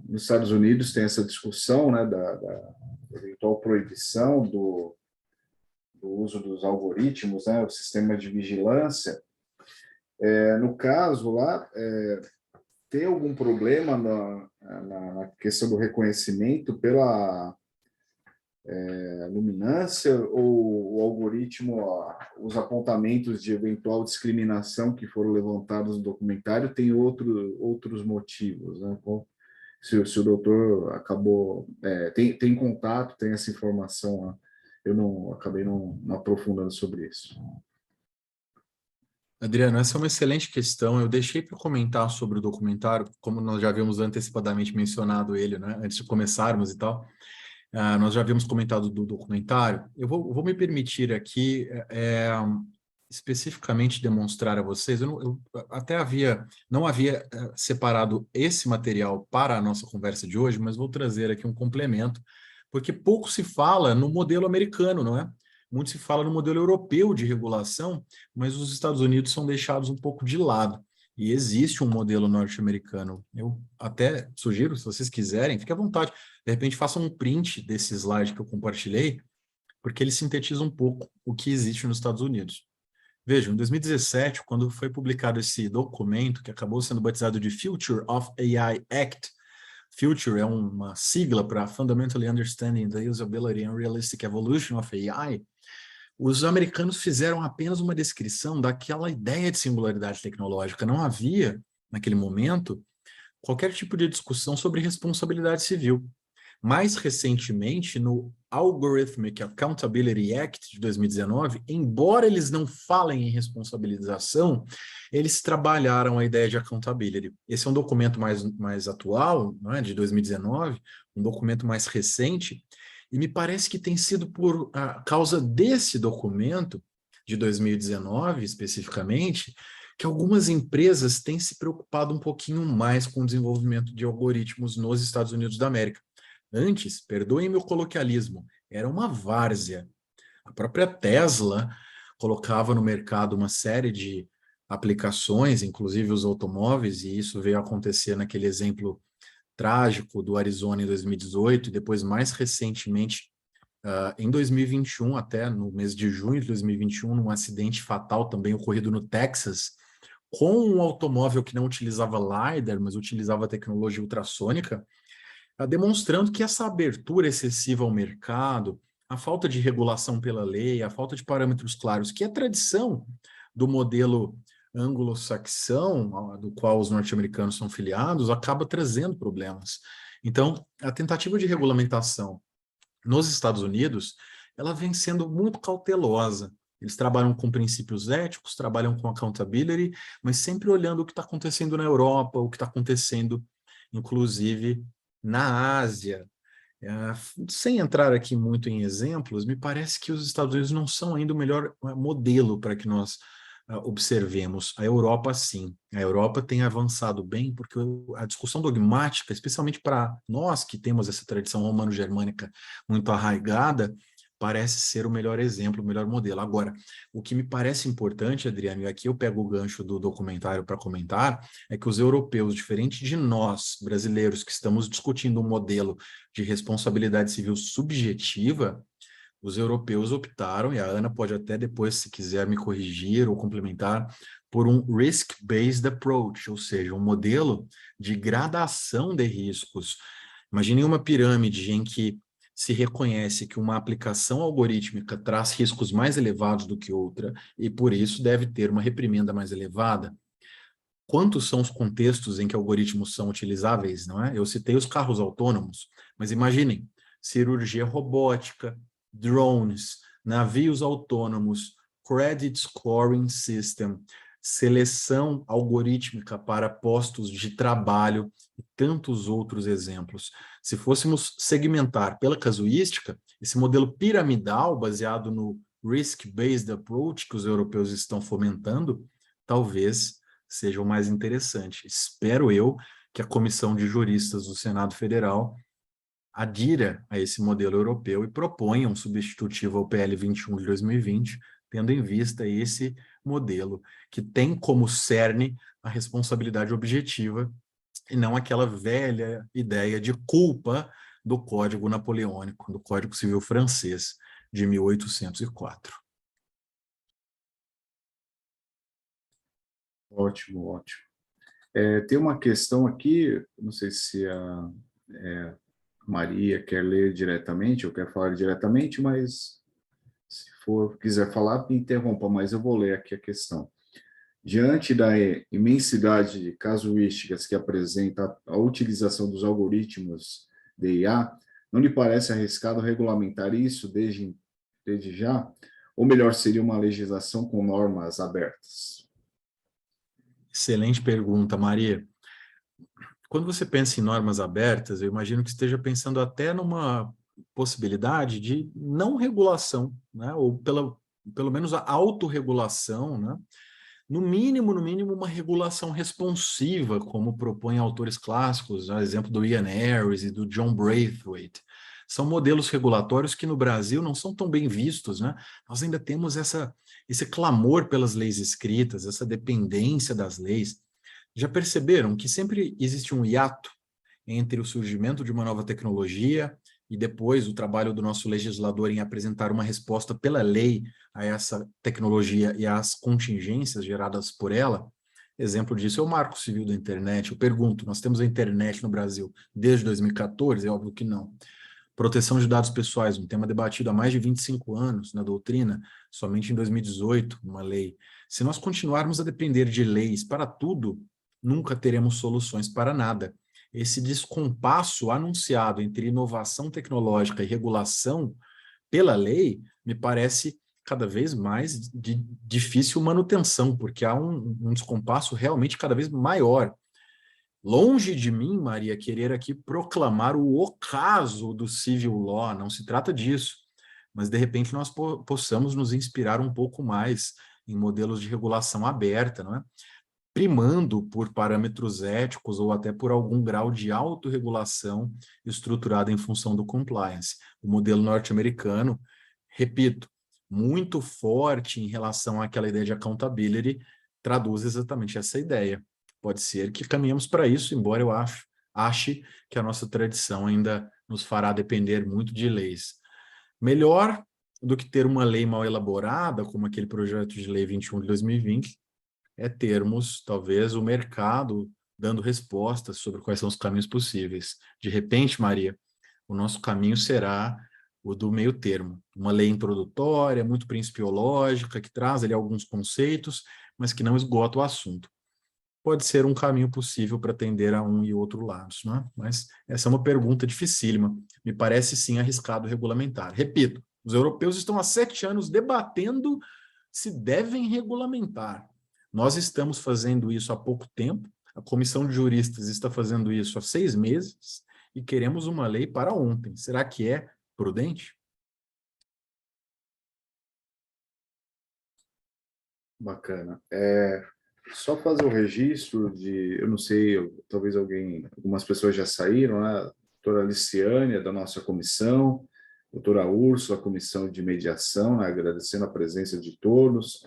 nos Estados Unidos tem essa discussão, né, da eventual proibição do uso dos algoritmos, né, o sistema de vigilância. No caso lá, tem algum problema na questão do reconhecimento pela luminância, ou o algoritmo, os apontamentos de eventual discriminação que foram levantados no documentário tem outros motivos, né? Se o doutor acabou, tem contato, tem essa informação, né? Eu acabei não aprofundando sobre isso. Adriano, essa é uma excelente questão. Eu deixei para comentar sobre o documentário, como nós já havíamos antecipadamente mencionado ele, né, antes de começarmos e tal. Nós já havíamos comentado do documentário. Eu vou me permitir aqui especificamente demonstrar a vocês. Eu até não havia separado esse material para a nossa conversa de hoje, mas vou trazer aqui um complemento, porque pouco se fala no modelo americano, não é? Muito se fala no modelo europeu de regulação, mas os Estados Unidos são deixados um pouco de lado. E existe um modelo norte-americano. Eu até sugiro, se vocês quiserem, fique à vontade. De repente, façam um print desse slide que eu compartilhei, porque ele sintetiza um pouco o que existe nos Estados Unidos. Vejam, em 2017, quando foi publicado esse documento, que acabou sendo batizado de Future of AI Act, Future é uma sigla para Fundamentally Understanding the Usability and Realistic Evolution of AI, os americanos fizeram apenas uma descrição daquela ideia de singularidade tecnológica. Não havia, naquele momento, qualquer tipo de discussão sobre responsabilidade civil. Mais recentemente, no Algorithmic Accountability Act de 2019, embora eles não falem em responsabilização, eles trabalharam a ideia de accountability. Esse é um documento mais atual, não é, de 2019, um documento mais recente, e me parece que tem sido por causa desse documento, de 2019 especificamente, que algumas empresas têm se preocupado um pouquinho mais com o desenvolvimento de algoritmos nos Estados Unidos da América. Antes, perdoem-me o coloquialismo, era uma várzea. A própria Tesla colocava no mercado uma série de aplicações, inclusive os automóveis, e isso veio a acontecer naquele exemplo trágico do Arizona em 2018, e depois, mais recentemente, em 2021, até no mês de junho de 2021, num acidente fatal também ocorrido no Texas, com um automóvel que não utilizava LiDAR, mas utilizava tecnologia ultrassônica, demonstrando que essa abertura excessiva ao mercado, a falta de regulação pela lei, a falta de parâmetros claros, que é tradição do modelo anglo-saxão, do qual os norte-americanos são filiados, acaba trazendo problemas. Então, a tentativa de regulamentação nos Estados Unidos, ela vem sendo muito cautelosa. Eles trabalham com princípios éticos, trabalham com accountability, mas sempre olhando o que está acontecendo na Europa, o que está acontecendo, inclusive, na Ásia. Sem entrar aqui muito em exemplos, me parece que os Estados Unidos não são ainda o melhor modelo para que nós observemos. A Europa, sim. A Europa tem avançado bem, porque a discussão dogmática, especialmente para nós que temos essa tradição romano-germânica muito arraigada, parece ser o melhor exemplo, o melhor modelo. Agora, o que me parece importante, Adriano, e aqui eu pego o gancho do documentário para comentar, é que os europeus, diferente de nós, brasileiros, que estamos discutindo um modelo de responsabilidade civil subjetiva, os europeus optaram, e a Ana pode até depois, se quiser me corrigir ou complementar, por um risk-based approach, ou seja, um modelo de gradação de riscos. Imagine uma pirâmide em que se reconhece que uma aplicação algorítmica traz riscos mais elevados do que outra, e por isso deve ter uma reprimenda mais elevada. Quantos são os contextos em que algoritmos são utilizáveis, não é? Eu citei os carros autônomos, mas imaginem, cirurgia robótica, drones, navios autônomos, credit scoring system, seleção algorítmica para postos de trabalho e tantos outros exemplos. Se fôssemos segmentar pela casuística, esse modelo piramidal baseado no risk-based approach que os europeus estão fomentando, talvez seja o mais interessante. Espero eu que a Comissão de Juristas do Senado Federal adira a esse modelo europeu e proponha um substitutivo ao PL 21 de 2020, tendo em vista esse modelo que tem como cerne a responsabilidade objetiva e não aquela velha ideia de culpa do Código Napoleônico, do Código Civil francês de 1804. Ótimo, ótimo. Tem uma questão aqui, não sei se a Maria quer ler diretamente ou quer falar diretamente, mas se quiser falar, me interrompa, mas eu vou ler aqui a questão. Diante da imensidade de casuísticas que apresenta a utilização dos algoritmos de IA, não lhe parece arriscado regulamentar isso desde já? Ou melhor, seria uma legislação com normas abertas? Excelente pergunta, Maria. Quando você pensa em normas abertas, eu imagino que esteja pensando até numa possibilidade de não regulação, né? Ou pelo menos a autorregulação, né? No mínimo, uma regulação responsiva, como propõem autores clássicos, a exemplo do Ian Harris e do John Braithwaite. São modelos regulatórios que no Brasil não são tão bem vistos, né? Nós ainda temos esse clamor pelas leis escritas, essa dependência das leis. Já perceberam que sempre existe um hiato entre o surgimento de uma nova tecnologia e depois o trabalho do nosso legislador em apresentar uma resposta pela lei a essa tecnologia e às contingências geradas por ela? Exemplo disso é o Marco Civil da Internet. Eu pergunto, nós temos a internet no Brasil desde 2014? É óbvio que não. Proteção de dados pessoais, um tema debatido há mais de 25 anos na doutrina, somente em 2018, uma lei. Se nós continuarmos a depender de leis para tudo, nunca teremos soluções para nada. Esse descompasso anunciado entre inovação tecnológica e regulação pela lei me parece cada vez mais de difícil manutenção, porque há um descompasso realmente cada vez maior. Longe de mim, Maria, querer aqui proclamar o ocaso do civil law, não se trata disso, mas de repente nós possamos nos inspirar um pouco mais em modelos de regulação aberta, não é? Primando por parâmetros éticos ou até por algum grau de autorregulação estruturada em função do compliance. O modelo norte-americano, repito, muito forte em relação àquela ideia de accountability, traduz exatamente essa ideia. Pode ser que caminhemos para isso, embora eu ache que a nossa tradição ainda nos fará depender muito de leis. Melhor do que ter uma lei mal elaborada, como aquele projeto de lei 21 de 2020, é termos, talvez, o mercado dando respostas sobre quais são os caminhos possíveis. De repente, Maria, o nosso caminho será o do meio termo. Uma lei introdutória, muito principiológica, que traz ali alguns conceitos, mas que não esgota o assunto. Pode ser um caminho possível para atender a um e outro lado, não é? Mas essa é uma pergunta dificílima. Me parece, sim, arriscado regulamentar. Repito, os europeus estão há 7 anos debatendo se devem regulamentar. Nós estamos fazendo isso há pouco tempo, a Comissão de Juristas está fazendo isso há 6 meses e queremos uma lei para ontem. Será que é prudente? Bacana. Só fazer o registro eu não sei, talvez algumas pessoas já saíram, né? A doutora Aliciane, da nossa comissão, a doutora Úrsula, comissão de mediação, né? Agradecendo a presença de todos.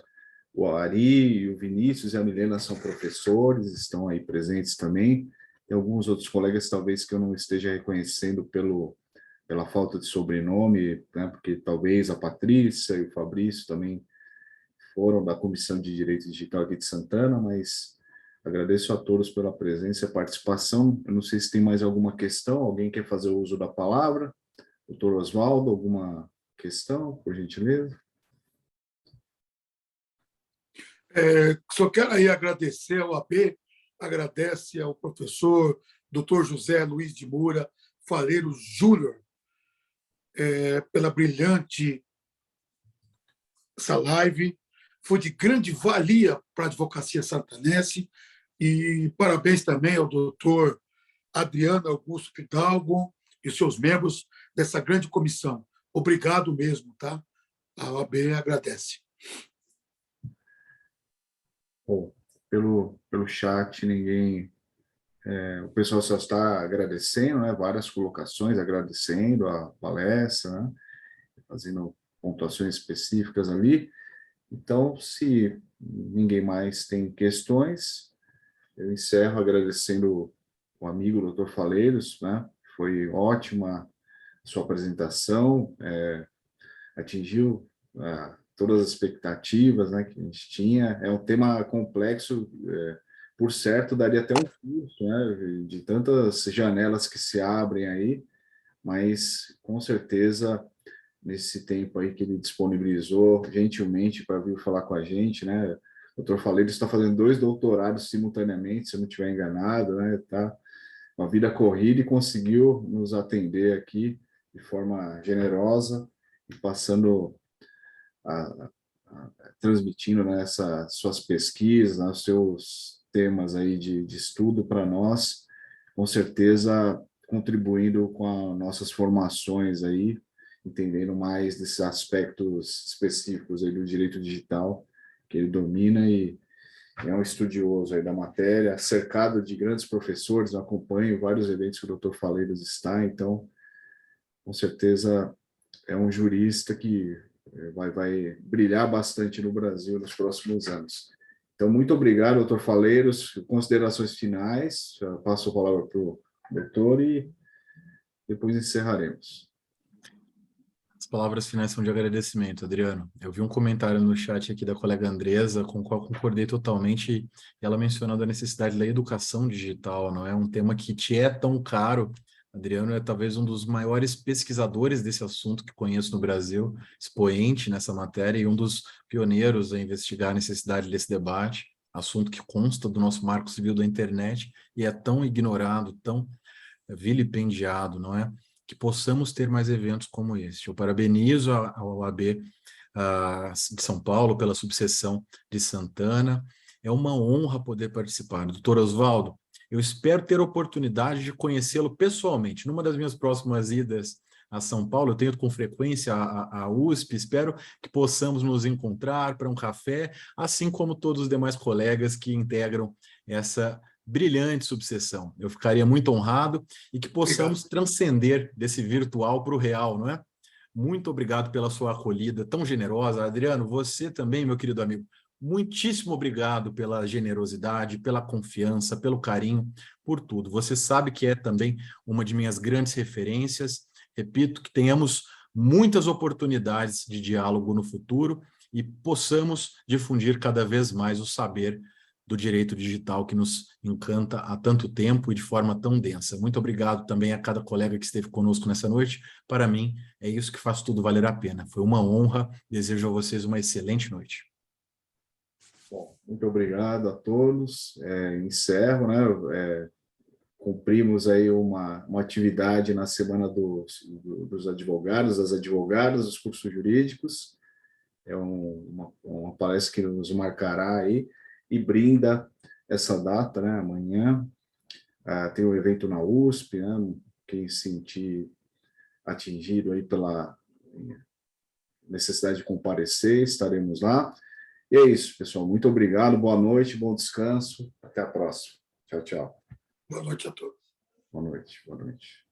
O Ari, o Vinícius e a Milena são professores, estão aí presentes também. Tem alguns outros colegas, talvez, que eu não esteja reconhecendo pela falta de sobrenome, né? Porque talvez a Patrícia e o Fabrício também foram da Comissão de Direito Digital aqui de Santana, mas agradeço a todos pela presença e a participação. Eu não sei se tem mais alguma questão, alguém quer fazer o uso da palavra? Doutor Oswaldo, alguma questão, por gentileza? Só quero aí agradecer ao AB, agradece ao professor Dr. José Luiz de Moura Faleiro Júnior pela brilhante essa live. foi de grande valia para a advocacia santanense, e parabéns também ao doutor Adriano Augusto Fidalgo e seus membros dessa grande comissão. Obrigado mesmo, tá? A OAB agradece. Bom, pelo chat, o pessoal só está agradecendo, né? Várias colocações, agradecendo a palestra, né? Fazendo pontuações específicas ali. Então, se ninguém mais tem questões, eu encerro agradecendo o amigo Dr. Faleiros, né? Foi ótima a sua apresentação, atingiu todas as expectativas, né, que a gente tinha. É um tema complexo, por certo, daria até um curso, né, de tantas janelas que se abrem aí, mas com certeza nesse tempo aí que ele disponibilizou gentilmente para vir falar com a gente, né? O Dr. Faleiros está fazendo 2 doutorados simultaneamente, se eu não estiver enganado, né? Tá uma vida corrida e conseguiu nos atender aqui de forma generosa e passando transmitindo, né, essas suas pesquisas, né, os seus temas aí de estudo para nós, com certeza contribuindo com as nossas formações aí, entendendo mais desses aspectos específicos aí do direito digital que ele domina, e é um estudioso aí da matéria, cercado de grandes professores. Eu acompanho vários eventos que o Dr. Faleiros está, então, com certeza, é um jurista que vai brilhar bastante no Brasil nos próximos anos. Então, muito obrigado, Dr. Faleiros. Considerações finais, já passo a palavra para o doutor e depois encerraremos. As palavras finais são de agradecimento, Adriano. Eu vi um comentário no chat aqui da colega Andresa, com o qual concordei totalmente, ela mencionando a necessidade da educação digital, não é um tema que te é tão caro. Adriano é talvez um dos maiores pesquisadores desse assunto que conheço no Brasil, expoente nessa matéria e um dos pioneiros a investigar a necessidade desse debate, assunto que consta do nosso Marco Civil da Internet e é tão ignorado, tão vilipendiado, não é? Que possamos ter mais eventos como este. Eu parabenizo a OAB de São Paulo pela subseção de Santana. É uma honra poder participar. Doutor Oswaldo, eu espero ter a oportunidade de conhecê-lo pessoalmente. Numa das minhas próximas idas a São Paulo, eu tenho com frequência a USP, espero que possamos nos encontrar para um café, assim como todos os demais colegas que integram essa brilhante subseção. Eu ficaria muito honrado e que possamos transcender desse virtual para o real, não é? Muito obrigado pela sua acolhida tão generosa. Adriano, você também, meu querido amigo, muitíssimo obrigado pela generosidade, pela confiança, pelo carinho, por tudo. Você sabe que é também uma de minhas grandes referências. Repito, que tenhamos muitas oportunidades de diálogo no futuro e possamos difundir cada vez mais o saber do direito digital que nos encanta há tanto tempo e de forma tão densa. Muito obrigado também a cada colega que esteve conosco nessa noite. Para mim, é isso que faz tudo valer a pena. Foi uma honra. Desejo a vocês uma excelente noite. Bom, muito obrigado a todos. Encerro, né? Cumprimos aí uma atividade na Semana dos Advogados, das Advogadas, dos cursos jurídicos. É uma palestra que nos marcará aí e brinda essa data, né? Amanhã tem um evento na USP, né? Quem se sentir atingido aí pela necessidade de comparecer, estaremos lá. E é isso, pessoal. Muito obrigado, boa noite, bom descanso. Até a próxima. Tchau, tchau. Boa noite a todos. Boa noite, boa noite.